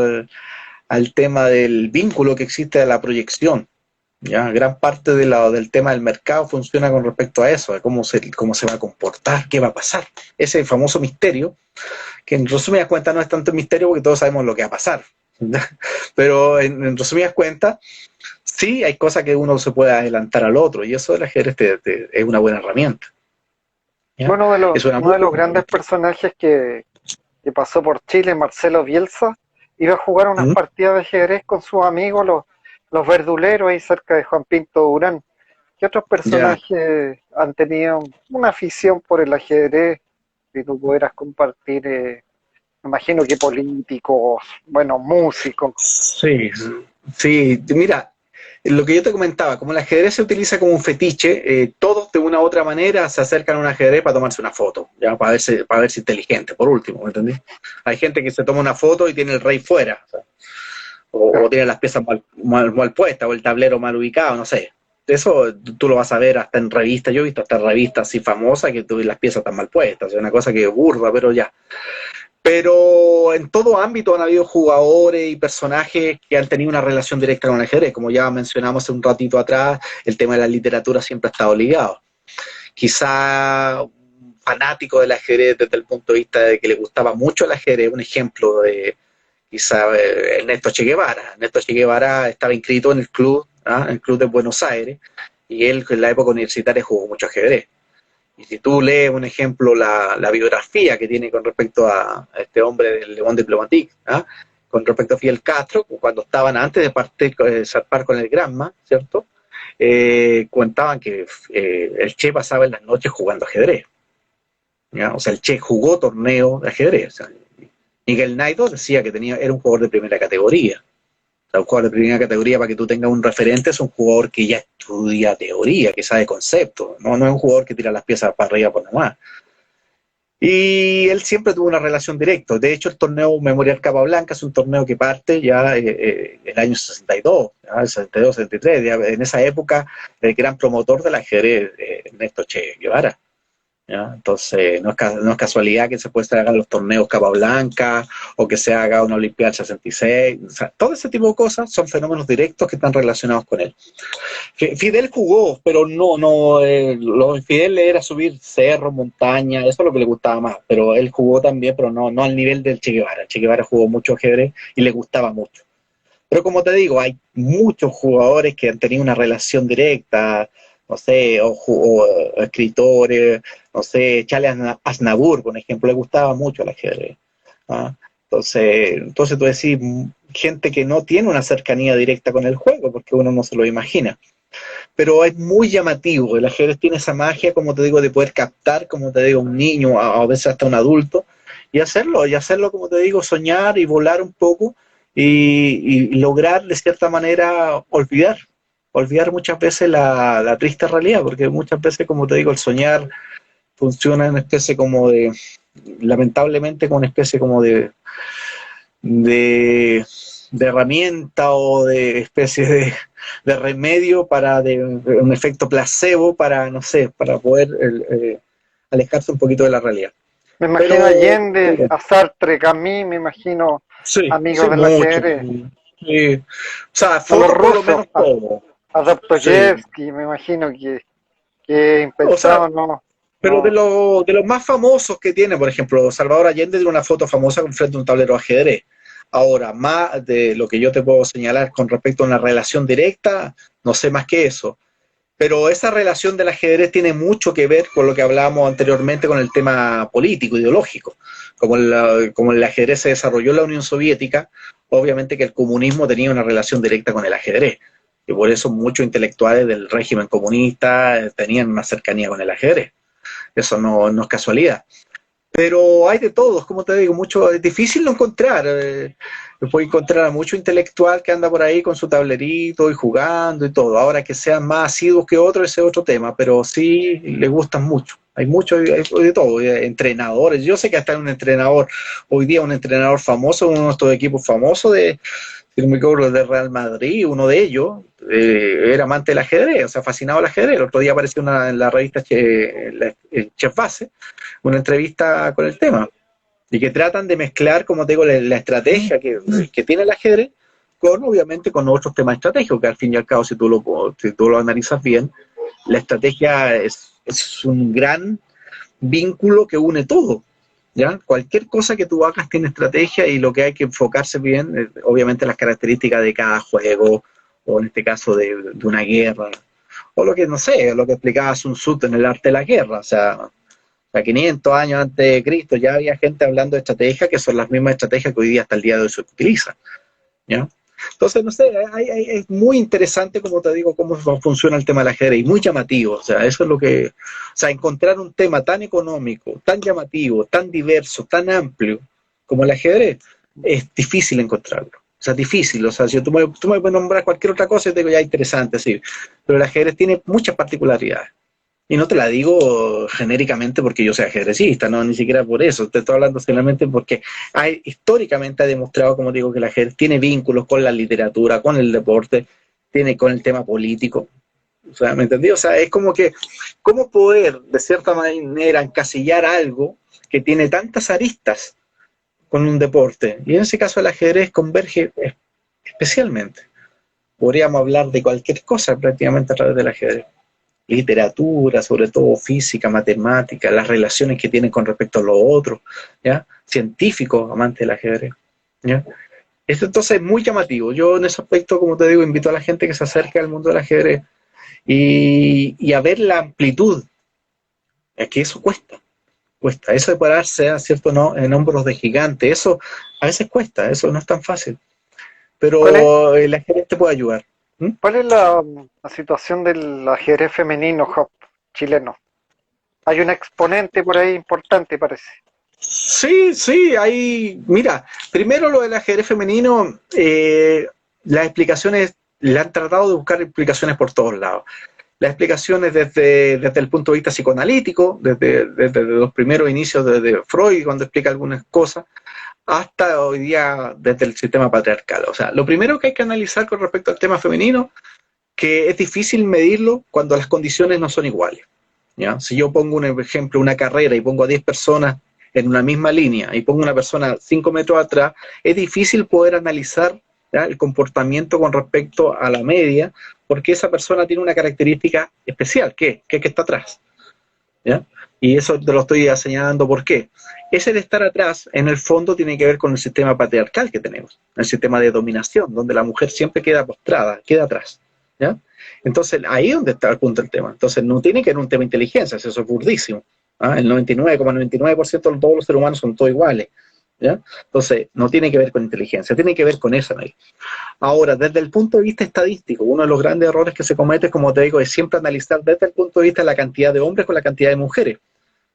al tema del vínculo que existe de la proyección. Ya, gran parte del tema del mercado funciona con respecto a eso, a cómo se va a comportar, qué va a pasar. Ese famoso misterio, que en resumidas cuentas no es tanto misterio porque todos sabemos lo que va a pasar. Pero en resumidas cuentas, sí hay cosas que uno se puede adelantar al otro y eso del ajedrez es una buena herramienta. ¿Ya? Bueno, Es una uno muy de los buena grandes herramienta. personajes que pasó por Chile, Marcelo Bielsa, iba a jugar unas ¿Mm? partidas de ajedrez con sus amigos, los verduleros ahí cerca de Juan Pinto Durán. ¿Qué otros Ya. personajes han tenido una afición por el ajedrez que tú pudieras compartir? Me imagino que políticos, bueno, músicos. Sí, sí, mira, lo que yo te comentaba, como el ajedrez se utiliza como un fetiche, todos de una u otra manera se acercan a un ajedrez para tomarse una foto, ya para verse inteligente, por último, ¿me entendés? Hay gente que se toma una foto y tiene el rey fuera, o sea, o tiene las piezas mal puestas, o el tablero mal ubicado, no sé. Eso tú lo vas a ver hasta en revistas, yo he visto hasta revistas así famosas que las piezas están mal puestas, es una cosa que es burda, pero ya. Pero en todo ámbito han habido jugadores y personajes que han tenido una relación directa con el ajedrez. Como ya mencionamos hace un ratito atrás, el tema de la literatura siempre ha estado ligado. Quizá un fanático del ajedrez desde el punto de vista de que le gustaba mucho el ajedrez, un ejemplo de quizá Ernesto Che Guevara. Ernesto Che Guevara estaba inscrito en el club, ¿ah? En el club de Buenos Aires, y él en la época universitaria jugó mucho ajedrez. Y si tú lees, un ejemplo, la biografía que tiene con respecto a este hombre del Le Monde Diplomatique, ¿ah? Con respecto a Fidel Castro, cuando estaban antes de partir, zarpar con el Granma, ¿cierto? Contaban que el Che pasaba en las noches jugando ajedrez. ¿Ya? O sea, el Che jugó torneo de ajedrez. O sea, Miguel Naidoo decía que era un jugador de primera categoría. O sea, un jugador de primera categoría, para que tú tengas un referente, es un jugador que ya estudia teoría, que sabe conceptos, no es un jugador que tira las piezas para arriba por nomás. Y él siempre tuvo una relación directa. De hecho, el torneo Memorial Capablanca es un torneo que parte ya el año 62, ¿ya? El 62, 63. Ya, en esa época, el gran promotor del ajedrez, Ernesto Che Guevara. ¿Ya? Entonces, no es casualidad que se pueda hagan los torneos Capablanca o que se haga una Olimpiada del 66. O sea, todo ese tipo de cosas son fenómenos directos que están relacionados con él. Fidel jugó, pero lo de Fidel era subir cerro, montaña, eso es lo que le gustaba más, pero él jugó también, pero no al nivel del Che Guevara. Che Guevara jugó mucho ajedrez y le gustaba mucho. Pero como te digo, hay muchos jugadores que han tenido una relación directa, no sé, o escritores, no sé, Charles Aznavour, por ejemplo, le gustaba mucho el ajedrez. ¿Ah? Entonces tú decís, gente que no tiene una cercanía directa con el juego, porque uno no se lo imagina. Pero es muy llamativo, el ajedrez tiene esa magia, como te digo, de poder captar, como te digo, un niño, a veces hasta un adulto, y hacerlo, como te digo, soñar y volar un poco, y lograr de cierta manera olvidar muchas veces la triste realidad, porque muchas veces, como te digo, el soñar funciona en una especie como de, lamentablemente, con una especie como de, de herramienta o de especie de remedio de un efecto placebo para, no sé, para poder alejarse un poquito de la realidad. Me imagino Pero, Allende, a Sartre, Camus, me imagino sí, sí, amigos del mucho. ajedrez, Sí. O sea, a los fotos por lo rusos, menos todo. a Sí. Dostoyevsky, me imagino que O sea, impensado, no, pero no, de los más famosos que tiene, por ejemplo, Salvador Allende tiene una foto famosa frente a un tablero de ajedrez. Ahora, más de lo que yo te puedo señalar con respecto a una relación directa, no sé más que eso. Pero esa relación del ajedrez tiene mucho que ver con lo que hablábamos anteriormente con el tema político, ideológico. Como el ajedrez se desarrolló en la Unión Soviética, obviamente que el comunismo tenía una relación directa con el ajedrez. Y por eso muchos intelectuales del régimen comunista tenían una cercanía con el ajedrez. Eso no es casualidad. Pero hay de todos, como te digo, mucho, es difícil no encontrar. Puedes encontrar a mucho intelectual que anda por ahí con su tablerito y jugando y todo. Ahora que sean más asiduos que otros, ese es otro tema, pero sí les gustan mucho. Hay mucho, hay de todo, entrenadores. Yo sé que hasta un entrenador, hoy día un entrenador famoso, uno de estos equipos famosos si no me equivoco, de Real Madrid, uno de ellos, era amante del ajedrez, o sea, fascinado al ajedrez. El otro día apareció en la revista Chef Base, una entrevista con el tema, y que tratan de mezclar, como te digo, la estrategia que tiene el ajedrez con, obviamente, con otros temas estratégicos, que al fin y al cabo, si tú lo analizas bien, la estrategia es un gran vínculo que une todo. ¿Ya? Cualquier cosa que tú hagas tiene estrategia y lo que hay que enfocarse bien, obviamente las características de cada juego, o en este caso de una guerra, o lo que, no sé, lo que explicaba Sun Tzu en el arte de la guerra, o sea, a 500 años antes de Cristo ya había gente hablando de estrategias que son las mismas estrategias que hoy día hasta el día de hoy se utilizan, ¿ya? Entonces, no sé, es muy interesante, como te digo, cómo funciona el tema del ajedrez, y muy llamativo, o sea, eso es lo que, o sea, encontrar un tema tan económico, tan llamativo, tan diverso, tan amplio como el ajedrez, es difícil encontrarlo. O sea, difícil, o sea, si tú me puedes nombrar cualquier otra cosa, te digo ya interesante, sí, pero el ajedrez tiene muchas particularidades. Y no te la digo genéricamente porque yo sea ajedrecista, no, ni siquiera por eso. Te estoy hablando solamente porque históricamente ha demostrado, como digo, que el ajedrez tiene vínculos con la literatura, con el deporte, tiene con el tema político. O sea, ¿me entendí? O sea, es como que, ¿cómo poder, de cierta manera, encasillar algo que tiene tantas aristas con un deporte? Y en ese caso el ajedrez converge especialmente. Podríamos hablar de cualquier cosa prácticamente a través del ajedrez, literatura, sobre todo física, matemática, las relaciones que tienen con respecto a los otros, ¿ya? Científicos, amantes del ajedrez, ¿ya? Esto entonces es muy llamativo. Yo en ese aspecto, como te digo, invito a la gente que se acerque al mundo del ajedrez y a ver la amplitud. Es que eso cuesta. Eso de pararse, ¿cierto? No, en hombros de gigante, eso a veces cuesta, eso no es tan fácil. ¿Cuál es, Pero el ajedrez te puede ayudar. ¿Mm? cuál es la situación del ajedrez femenino, Hop, chileno? Hay un exponente por ahí importante, parece. Sí, sí, hay, mira, primero lo del ajedrez femenino, las explicaciones, le han tratado de buscar explicaciones por todos lados. Las explicaciones desde el punto de vista psicoanalítico, desde los primeros inicios de Freud, cuando explica algunas cosas, hasta hoy día desde el sistema patriarcal. O sea, lo primero que hay que analizar con respecto al tema femenino, que es difícil medirlo cuando las condiciones no son iguales. ¿Ya? Si yo pongo un ejemplo, una carrera y pongo a 10 personas en una misma línea y pongo una persona 5 metros atrás, es difícil poder analizar, ¿ya?, el comportamiento con respecto a la media, porque esa persona tiene una característica especial, que está atrás, ¿ya? Y eso te lo estoy señalando por qué. Ese de estar atrás, en el fondo, tiene que ver con el sistema patriarcal que tenemos, el sistema de dominación, donde la mujer siempre queda postrada, queda atrás, ¿ya? Entonces, ahí es donde está el punto del tema. Entonces, no tiene que ver un tema de inteligencia, eso es burdísimo. ¿Ah? El 99,99% de todos los seres humanos son todos iguales, ¿ya? Entonces, no tiene que ver con inteligencia, tiene que ver con eso. ¿No? Ahora, desde el punto de vista estadístico, uno de los grandes errores que se comete, como te digo, es siempre analizar desde el punto de vista de la cantidad de hombres con la cantidad de mujeres.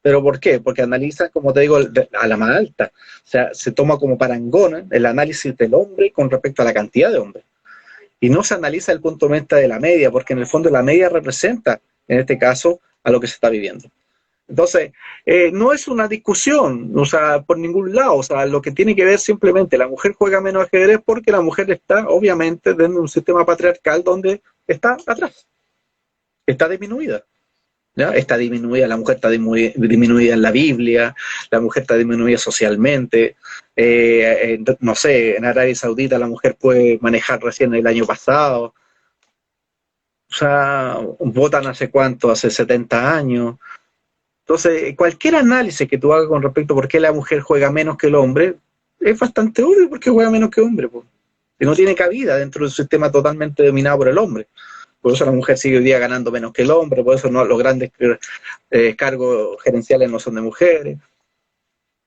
¿Pero por qué? Porque analizan, como te digo, a la más alta. O sea, se toma como parangón el análisis del hombre con respecto a la cantidad de hombres. Y no se analiza el punto de vista de la media, porque en el fondo la media representa, en este caso, a lo que se está viviendo. Entonces, no es una discusión, o sea, por ningún lado, o sea, lo que tiene que ver simplemente, la mujer juega menos ajedrez porque la mujer está, obviamente, dentro de un sistema patriarcal donde está atrás, está disminuida. ¿Ya? Está disminuida, la mujer está disminuida en la Biblia, la mujer está disminuida socialmente, no sé, en Arabia Saudita la mujer puede manejar recién el año pasado, o sea, votan hace cuánto, hace 70 años. Entonces, cualquier análisis que tú hagas con respecto a por qué la mujer juega menos que el hombre, es bastante obvio porque juega menos que hombre, pues. Y no tiene cabida dentro de un sistema totalmente dominado por el hombre. Por eso la mujer sigue hoy día ganando menos que el hombre, por eso no, los grandes cargos gerenciales no son de mujeres.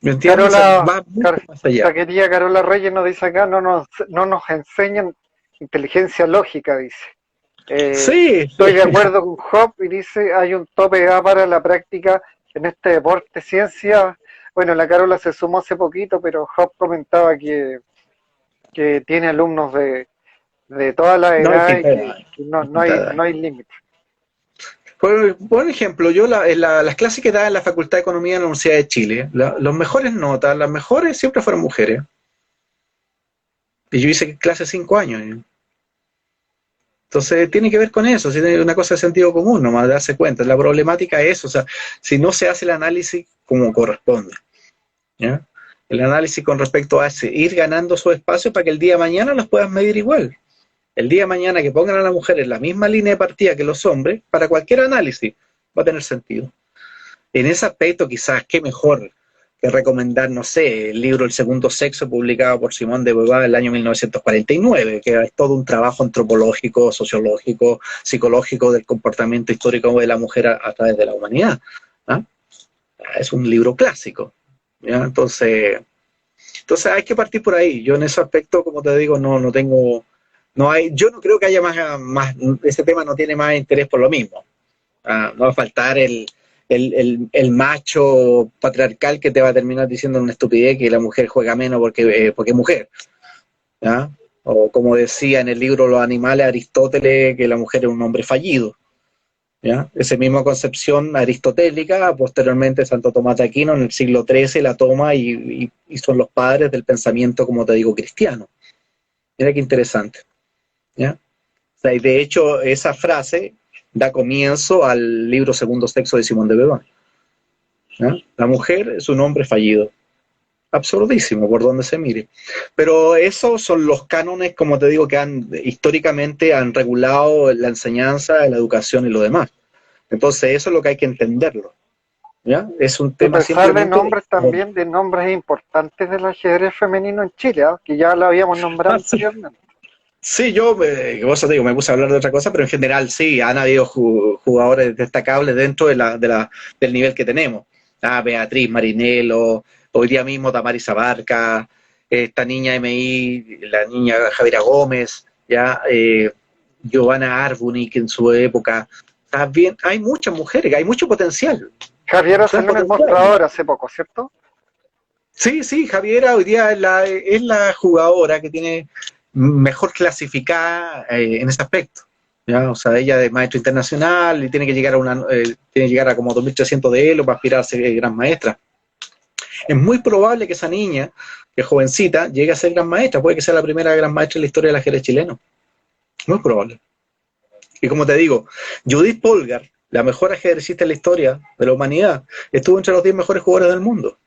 ¿Me entiendes? O sea, Carola, va mucho más allá. la querida Carola Reyes nos dice acá, no nos enseñan inteligencia lógica, dice. Sí, Estoy de acuerdo con Job y dice, hay un tope de edad para la práctica en este deporte, ciencia. Bueno, la Carola se sumó hace poquito, pero Job comentaba que tiene alumnos de toda la no hay edad que y que no hay límite. por ejemplo, yo las clases que daba en la Facultad de Economía de la Universidad de Chile, los mejores notas, las mejores siempre fueron mujeres. Y yo hice clase 5 años. Entonces tiene que ver con eso, tiene una cosa de sentido común, nomás darse cuenta. La problemática es, o sea, si no se hace el análisis como corresponde, ¿ya? El análisis con respecto a ir ganando su espacio para que el día de mañana los puedas medir igual. El día de mañana que pongan a la mujer en la misma línea de partida que los hombres, para cualquier análisis va a tener sentido. En ese aspecto, quizás, qué mejor que recomendar, no sé, el libro El segundo sexo, publicado por Simone de Beauvoir en el año 1949, que es todo un trabajo antropológico, sociológico, psicológico del comportamiento histórico de la mujer a través de la humanidad. ¿Ah? Es un libro clásico. ¿Ya? Entonces hay que partir por ahí. Yo en ese aspecto, como te digo, no tengo... No hay, yo no creo que haya más, ese tema no tiene más interés por lo mismo. No va a faltar el macho patriarcal que te va a terminar diciendo una estupidez que la mujer juega menos porque es mujer. ¿Ya? O como decía en el libro Los animales Aristóteles, que la mujer es un hombre fallido. ¿Ya? Esa misma concepción aristotélica, posteriormente Santo Tomás de Aquino en el siglo XIII la toma y son los padres del pensamiento, como te digo, cristiano. Mira qué interesante. ¿Ya? O sea, y de hecho, esa frase da comienzo al libro Segundo Sexo de Simón de Beauvoir. ¿Ya? La mujer es un hombre fallido. Absurdísimo, por donde se mire. Pero esos son los cánones, como te digo, que históricamente han regulado la enseñanza, la educación y lo demás. Entonces, eso es lo que hay que entenderlo. ¿Ya? Es un Y tema pesar de simplemente nombres también, de nombres importantes del ajedrez femenino en Chile, ¿eh? Que ya lo habíamos nombrado sí. anteriormente. Sí, vos te digo, me puse a hablar de otra cosa, pero en general sí, han habido jugadores destacables dentro del nivel que tenemos. Beatriz Marinelo, hoy día mismo Damaris Abarca, esta niña MI, la niña Javiera Gómez, ya Giovanna Arbunic en su época. Está bien, hay muchas mujeres, hay mucho potencial. Javiera Mucho salió en el potencial. mostrador hace poco, ¿cierto? Sí, Javiera hoy día es la jugadora que tiene mejor clasificada en ese aspecto. ¿Ya? O sea, ella es maestro internacional y tiene que llegar a como 2.300 de Elo para aspirar a ser gran maestra. Es muy probable que esa niña, que es jovencita, llegue a ser gran maestra. Puede que sea la primera gran maestra en la historia del ajedrez chileno. Muy probable. Y como te digo, Judith Polgar, la mejor ajedrecista en la historia de la humanidad, estuvo entre los 10 mejores jugadores del mundo.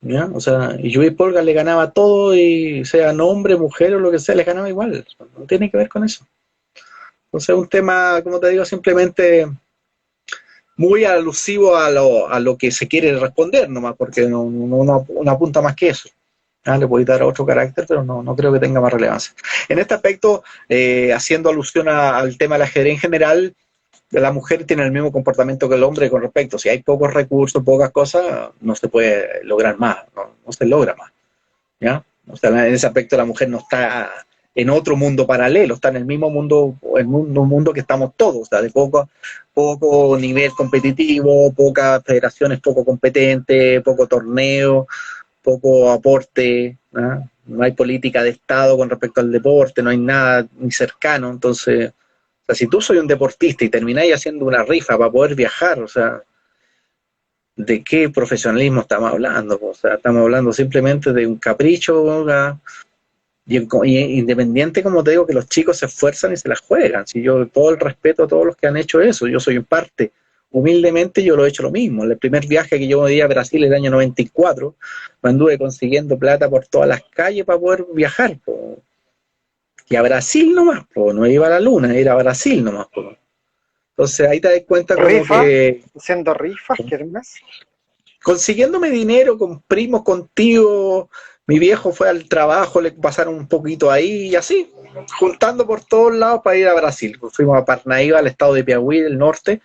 ¿Ya? O sea, y Judith Polgar le ganaba todo, y sea hombre, mujer o lo que sea, le ganaba igual. No tiene que ver con eso. Entonces es un tema, como te digo, simplemente muy alusivo a lo que se quiere responder nomás, porque no apunta más que eso. Le puede dar otro carácter, pero no creo que tenga más relevancia. En este aspecto, haciendo alusión al tema del ajedrez en general, la mujer tiene el mismo comportamiento que el hombre con respecto. Si hay pocos recursos, pocas cosas, no se puede lograr más, no se logra más. ¿Ya? O sea, en ese aspecto la mujer no está en otro mundo paralelo, está en el mismo mundo, en un mundo que estamos todos, o sea, de poco nivel competitivo, pocas federaciones poco competentes, poco torneo, poco aporte, ¿no? No hay política de Estado con respecto al deporte, no hay nada ni cercano. Entonces, o sea, si tú soy un deportista y termináis haciendo una rifa para poder viajar, o sea, ¿de qué profesionalismo estamos hablando? O sea, estamos hablando simplemente de un capricho, ¿no? Y independiente, como te digo, que los chicos se esfuerzan y se las juegan. Si yo todo el respeto a todos los que han hecho eso, yo soy en parte, humildemente yo lo he hecho lo mismo. El primer viaje que yo me di a Brasil el año 94, me anduve consiguiendo plata por todas las calles para poder viajar. Po. Y a Brasil nomás, po. No iba a la luna, era a Brasil nomás. Po. Entonces ahí te das cuenta como Rifa, que... haciendo rifas, kermes. consiguiéndome dinero con primos, con tíos. Mi viejo fue al trabajo, le pasaron un poquito ahí y así, juntando por todos lados para ir a Brasil. Fuimos a Parnaíba, al estado de Piauí, del norte.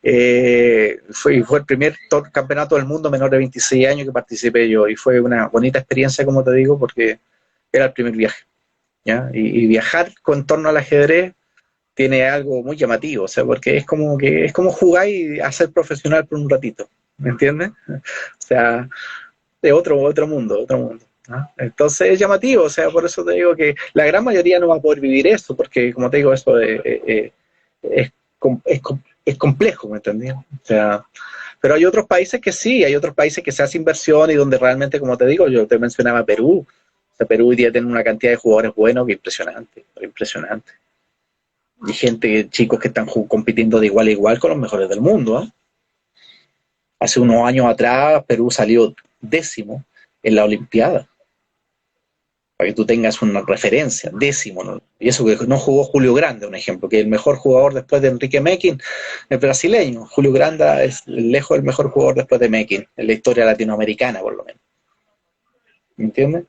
Fue el primer campeonato del mundo menor de 26 años que participé yo y fue una bonita experiencia, como te digo, porque era el primer viaje, ¿ya? Y viajar con torno al ajedrez tiene algo muy llamativo, o sea, porque es como jugar y hacer profesional por un ratito, ¿me entiendes? O sea, de otro mundo, otro mundo, ¿no? Entonces es llamativo, o sea, por eso te digo que la gran mayoría no va a poder vivir eso, porque como te digo, eso es, es complejo, ¿me entendés? O sea, pero hay otros países que sí, hay otros países que se hace inversión y donde realmente, como te digo, yo te mencionaba Perú, o sea, Perú hoy día tiene una cantidad de jugadores buenos que impresionante, impresionante. Y gente, chicos que están compitiendo de igual a igual con los mejores del mundo, ¿eh? Hace unos años atrás Perú salió 10º en la Olimpiada, para que tú tengas una referencia, 10º, ¿no? Y eso que no jugó Julio Granda, un ejemplo, que es el mejor jugador después de Enrique Mekin, el brasileño. Julio Granda es lejos el mejor jugador después de Mekin, en la historia latinoamericana por lo menos. ¿Me entiendes?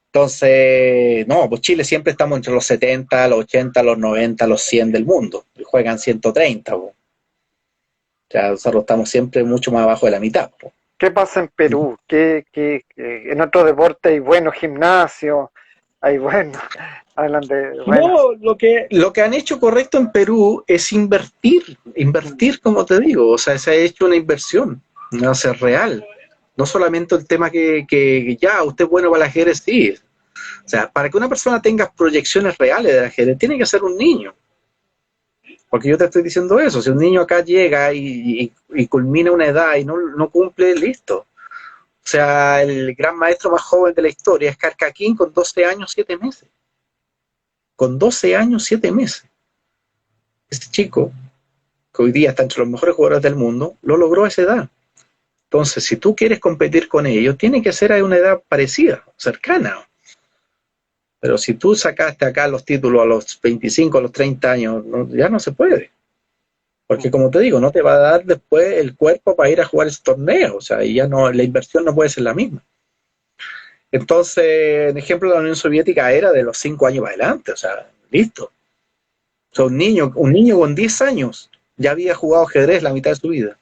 Entonces, no, pues Chile siempre estamos entre los 70, los 80, los 90, los 100 del mundo. Y juegan 130, pues. O sea, nosotros estamos siempre mucho más abajo de la mitad, pues. ¿Qué pasa en Perú? En otro deporte hay buenos gimnasios, hay buenos, hablan de buenos. No, lo que han hecho correcto en Perú es invertir como te digo, o sea, se ha hecho una inversión, no es real. No solamente el tema que ya, usted es bueno para el ajedrez, sí. O sea, para que una persona tenga proyecciones reales del ajedrez, tiene que ser un niño. Porque yo te estoy diciendo eso, si un niño acá llega y culmina una edad y no cumple, listo. O sea, el gran maestro más joven de la historia es Carcaquín con 12 años, 7 meses. Con 12 años, 7 meses. Este chico, que hoy día está entre los mejores jugadores del mundo, lo logró a esa edad. Entonces, si tú quieres competir con ellos, tiene que ser a una edad parecida, cercana. Pero si tú sacaste acá los títulos a los 25, a los 30 años, ya no se puede. Porque como te digo, no te va a dar después el cuerpo para ir a jugar ese torneo. O sea, y ya no, la inversión no puede ser la misma. Entonces, en ejemplo, la Unión Soviética era de los 5 años para adelante. O sea, listo. O sea, un niño con 10 años ya había jugado ajedrez la mitad de su vida.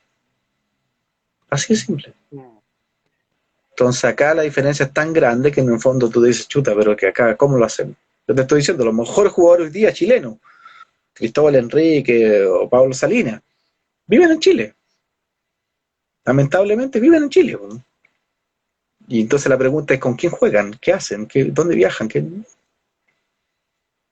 Así de simple. Entonces acá la diferencia es tan grande que en el fondo tú dices, chuta, pero que acá, ¿cómo lo hacemos? Yo te estoy diciendo, los mejores jugadores hoy día chilenos, Cristóbal Enrique o Pablo Salinas, viven en Chile. Lamentablemente viven en Chile. ¿No? Y entonces la pregunta es, ¿con quién juegan? ¿Qué hacen? ¿Dónde viajan?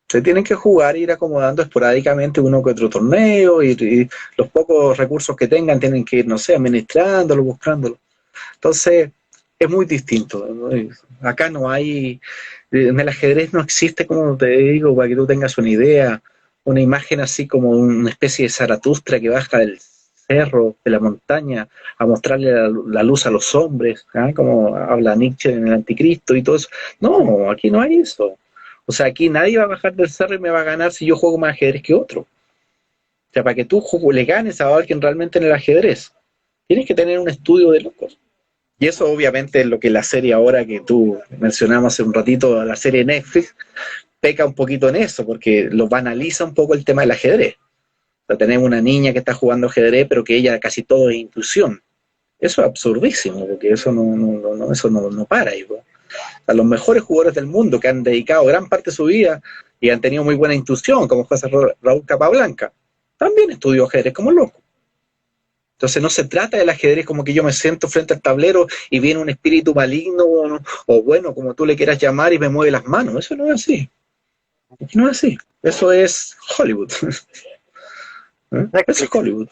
Se tienen que jugar e ir acomodando esporádicamente uno que otro torneo y los pocos recursos que tengan tienen que ir, no sé, administrándolo, buscándolo. Entonces, es muy distinto, ¿no? Acá no hay, en el ajedrez no existe, como te digo, para que tú tengas una idea, una imagen así como una especie de Zaratustra que baja del cerro, de la montaña, a mostrarle la luz a los hombres, ¿eh? Como habla Nietzsche en el Anticristo y todo eso. No, aquí no hay eso. O sea, aquí nadie va a bajar del cerro y me va a ganar si yo juego más ajedrez que otro. O sea, para que tú le ganes a alguien realmente en el ajedrez, tienes que tener un estudio de locos. Y eso obviamente es lo que la serie ahora que tú mencionamos hace un ratito, la serie Netflix, peca un poquito en eso, porque lo banaliza un poco el tema del ajedrez. O sea, tenemos una niña que está jugando ajedrez, pero que ella casi todo es intuición. Eso es absurdísimo, porque eso no para. Igual. O sea, los mejores jugadores del mundo que han dedicado gran parte de su vida y han tenido muy buena intuición, como José Raúl Capablanca, también estudió ajedrez como loco. Entonces no se trata del ajedrez como que yo me siento frente al tablero y viene un espíritu maligno o bueno, como tú le quieras llamar y me mueve las manos. Eso no es así. No es así. Eso es Hollywood. ¿Eh? Eso es Hollywood.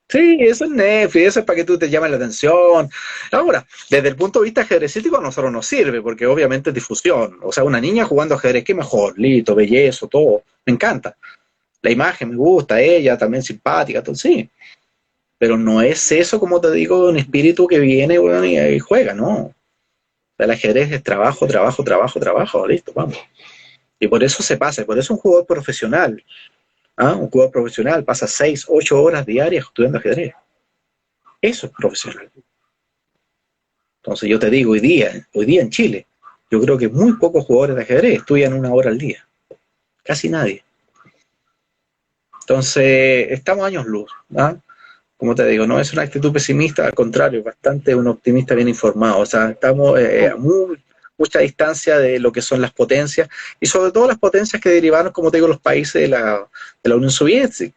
Sí, eso es Netflix, eso es para que tú te llames la atención. Ahora, desde el punto de vista ajedrecístico a nosotros nos sirve, porque obviamente es difusión. O sea, una niña jugando ajedrez, qué mejor, listo, belleza, todo. Me encanta. La imagen me gusta, ella también simpática, todo, sí. Pero no es eso, como te digo, un espíritu que viene, bueno, y juega, no. O sea, el ajedrez es trabajo, trabajo, trabajo, trabajo, listo, vamos. Y por eso se pasa, por eso un jugador profesional, ¿ah? Un jugador profesional pasa 6, 8 horas diarias estudiando ajedrez. Eso es profesional. Entonces yo te digo, hoy día en Chile, yo creo que muy pocos jugadores de ajedrez estudian 1 hora al día, casi nadie. Entonces, estamos años luz, ¿no? Como te digo, no es una actitud pesimista, al contrario, bastante un optimista bien informado. O sea, estamos a mucha distancia de lo que son las potencias, y sobre todo las potencias que derivaron, como te digo, los países de la Unión Soviética,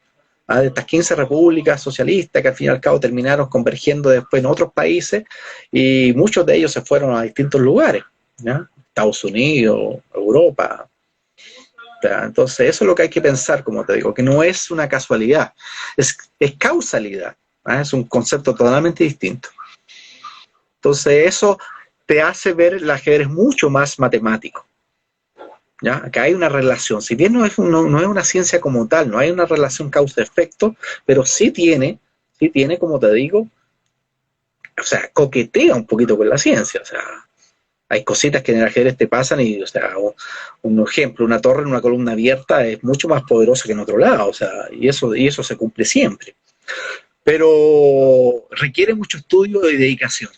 de estas 15 repúblicas socialistas que al fin y al cabo terminaron convergiendo después en otros países, y muchos de ellos se fueron a distintos lugares, ¿no? Estados Unidos, Europa. Entonces, eso es lo que hay que pensar, como te digo, que no es una casualidad, es causalidad, ¿eh? Es un concepto totalmente distinto. Entonces, eso te hace ver el ajedrez mucho más matemático, ¿ya? Acá hay una relación, si bien no es una ciencia como tal, no hay una relación causa-efecto, pero sí tiene, como te digo, o sea, coquetea un poquito con la ciencia, o sea, hay cositas que en el ajedrez te pasan y, o sea, un ejemplo, una torre en una columna abierta es mucho más poderosa que en otro lado, o sea, y eso se cumple siempre. Pero requiere mucho estudio y dedicación,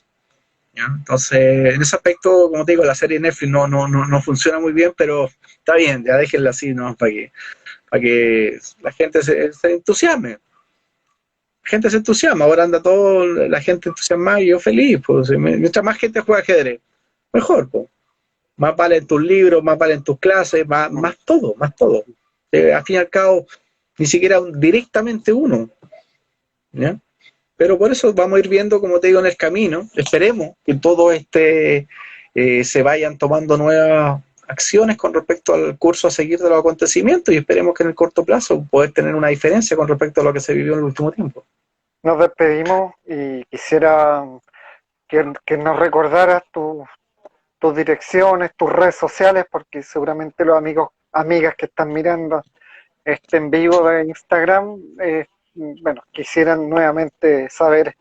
¿ya? Entonces, en ese aspecto, como te digo, la serie Netflix no funciona muy bien, pero está bien, ya déjenla así, ¿no? Para que la gente se entusiasme. La gente se entusiasma, ahora anda todo la gente entusiasmada y yo feliz, pues, mientras más gente juega ajedrez, mejor, pues. Más valen tus libros, más valen tus clases, más todo, más todo. Al fin y al cabo, ni siquiera directamente uno, ¿ya? Pero por eso vamos a ir viendo, como te digo, en el camino. Esperemos que todo se vayan tomando nuevas acciones con respecto al curso a seguir de los acontecimientos, y esperemos que en el corto plazo poder tener una diferencia con respecto a lo que se vivió en el último tiempo. Nos despedimos y quisiera que nos recordaras tus direcciones, tus redes sociales, porque seguramente los amigas que están mirando este en vivo de Instagram, bueno, quisieran nuevamente saber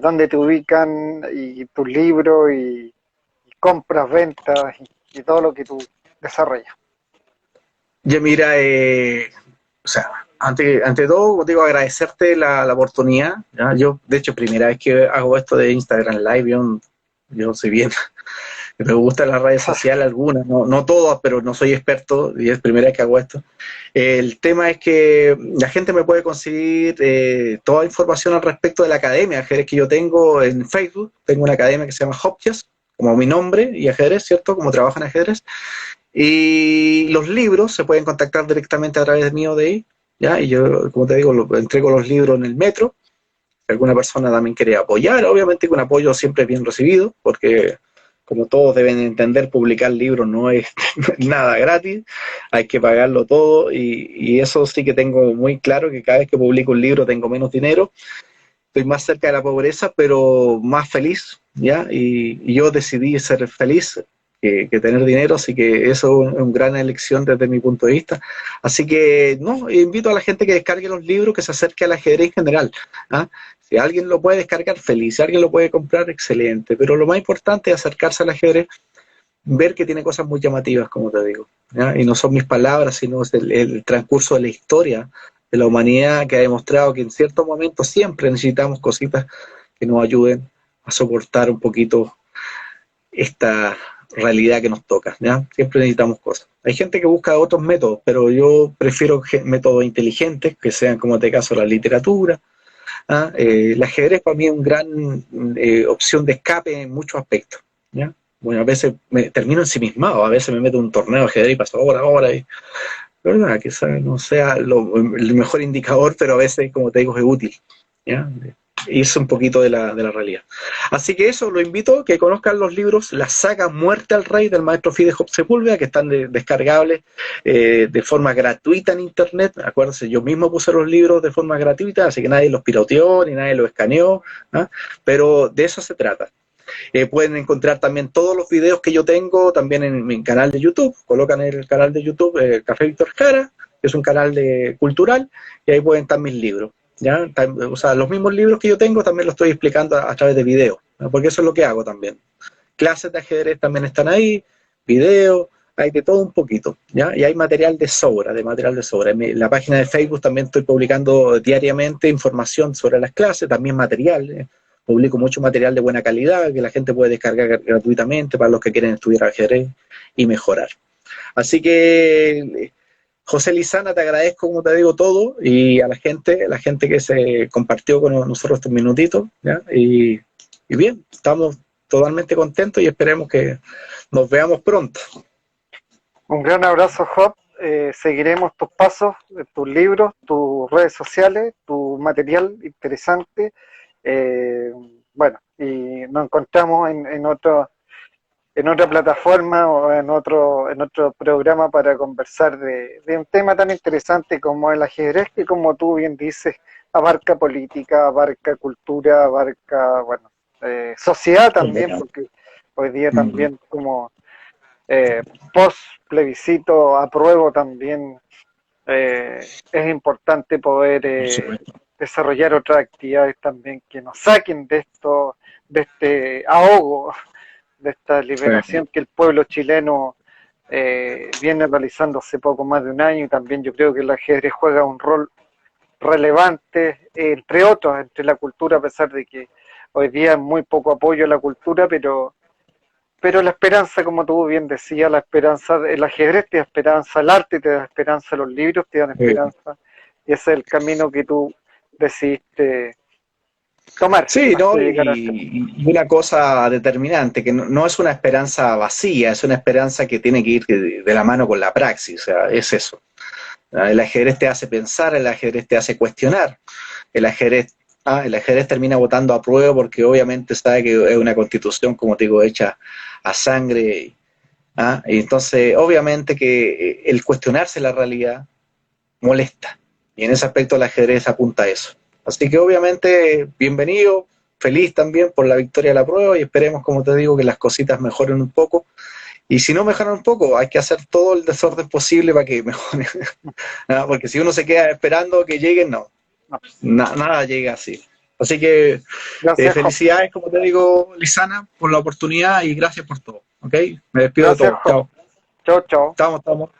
dónde te ubican y tus libros y compras, ventas y todo lo que tú desarrollas. Ya mira, o sea, ante todo, como te digo, agradecerte la oportunidad, ¿ya? Yo, de hecho, primera vez que hago esto de Instagram Live, yo soy bien, me gustan las redes sociales algunas, no todas, pero no soy experto y es primera vez que hago esto. El tema es que la gente me puede conseguir toda información al respecto de la academia de ajedrez que yo tengo en Facebook. Tengo una academia que se llama Hopchess, como mi nombre, y ajedrez, ¿cierto? Como trabajo en ajedrez. Y los libros se pueden contactar directamente a través mío de ahí, ¿ya? Y yo, como te digo, entrego los libros en el metro. Si alguna persona también quiere apoyar, obviamente que un apoyo siempre es bien recibido, porque como todos deben entender, publicar libros no es nada gratis, hay que pagarlo todo, y eso sí que tengo muy claro, que cada vez que publico un libro tengo menos dinero, estoy más cerca de la pobreza, pero más feliz, ¿ya? Y yo decidí ser feliz que tener dinero, así que eso es una gran elección desde mi punto de vista. Así que, no, invito a la gente que descargue los libros, que se acerque al ajedrez en general, ¿ah? Si alguien lo puede descargar, feliz. Si alguien lo puede comprar, excelente. Pero lo más importante es acercarse al ajedrez, ver que tiene cosas muy llamativas, como te digo, ¿ya? Y no son mis palabras, sino es el transcurso de la historia de la humanidad, que ha demostrado que en ciertos momentos siempre necesitamos cositas que nos ayuden a soportar un poquito esta realidad que nos toca, ¿ya? Siempre necesitamos cosas. Hay gente que busca otros métodos, pero yo prefiero métodos inteligentes, que sean, como en este caso, la literatura. ¿Ah? El ajedrez para mí es una gran opción de escape en muchos aspectos, ¿ya? Bueno, a veces me termino ensimismado, a veces me meto en un torneo de ajedrez y paso horas, y verdad, quizás no sea el mejor indicador, pero a veces, como te digo, es útil, ¿ya? Irse un poquito de la realidad. Así que eso, lo invito a que conozcan los libros La saga Muerte al Rey del maestro Fide Job Sepúlveda, que están descargables de forma gratuita en internet. Acuérdense, yo mismo puse los libros de forma gratuita, así que nadie los pirateó ni nadie los escaneó, ¿ah? Pero de eso se trata. Pueden encontrar también todos los videos que yo tengo también en mi canal de YouTube. Colocan el canal de YouTube Café Víctor Jara, que es un canal cultural, y ahí pueden estar mis libros, ¿ya? O sea, los mismos libros que yo tengo también los estoy explicando a través de videos, ¿no? Porque eso es lo que hago también. Clases de ajedrez también están ahí, videos, hay de todo un poquito, ¿ya? Y hay material de sobra. En la página de Facebook también estoy publicando diariamente información sobre las clases, también material, publico mucho material de buena calidad que la gente puede descargar gratuitamente para los que quieren estudiar ajedrez y mejorar. Así que, José Lizana, te agradezco, como te digo, todo, y a la gente que se compartió con nosotros estos minutitos, ¿ya? Y bien, estamos totalmente contentos y esperemos que nos veamos pronto. Un gran abrazo, Job. Seguiremos tus pasos, tus libros, tus redes sociales, tu material interesante. Bueno, y nos encontramos en otra plataforma o en otro programa para conversar de un tema tan interesante como el ajedrez, que, como tú bien dices, abarca política, abarca cultura, abarca, bueno, sociedad también, porque hoy día también, como post plebiscito apruebo, también es importante poder desarrollar otras actividades también que nos saquen de este ahogo, de esta liberación que el pueblo chileno viene realizando hace poco más de un año. Y también yo creo que el ajedrez juega un rol relevante, entre otros, entre la cultura, a pesar de que hoy día hay muy poco apoyo a la cultura, pero la esperanza, como tú bien decías, la esperanza, el ajedrez te da esperanza, el arte te da esperanza, los libros te dan esperanza, y ese es el camino que tú decidiste tomar. Sí, ¿no? Y una cosa determinante, que no es una esperanza vacía, es una esperanza que tiene que ir de la mano con la praxis, o sea, es eso. El ajedrez te hace pensar, el ajedrez te hace cuestionar, el ajedrez termina votando a prueba porque obviamente sabe que es una constitución, como te digo, hecha a sangre, y entonces obviamente que el cuestionarse la realidad molesta, y en ese aspecto el ajedrez apunta a eso. Así que obviamente bienvenido, feliz también por la victoria de la prueba, y esperemos, como te digo, que las cositas mejoren un poco. Y si no mejoran un poco, hay que hacer todo el desorden posible para que mejoren. Porque si uno se queda esperando que lleguen, nada llega así. Así que felicidades, como te digo, Lizana, por la oportunidad, y gracias por todo. ¿Ok? Me despido de todo. Chao. Chao. Estamos.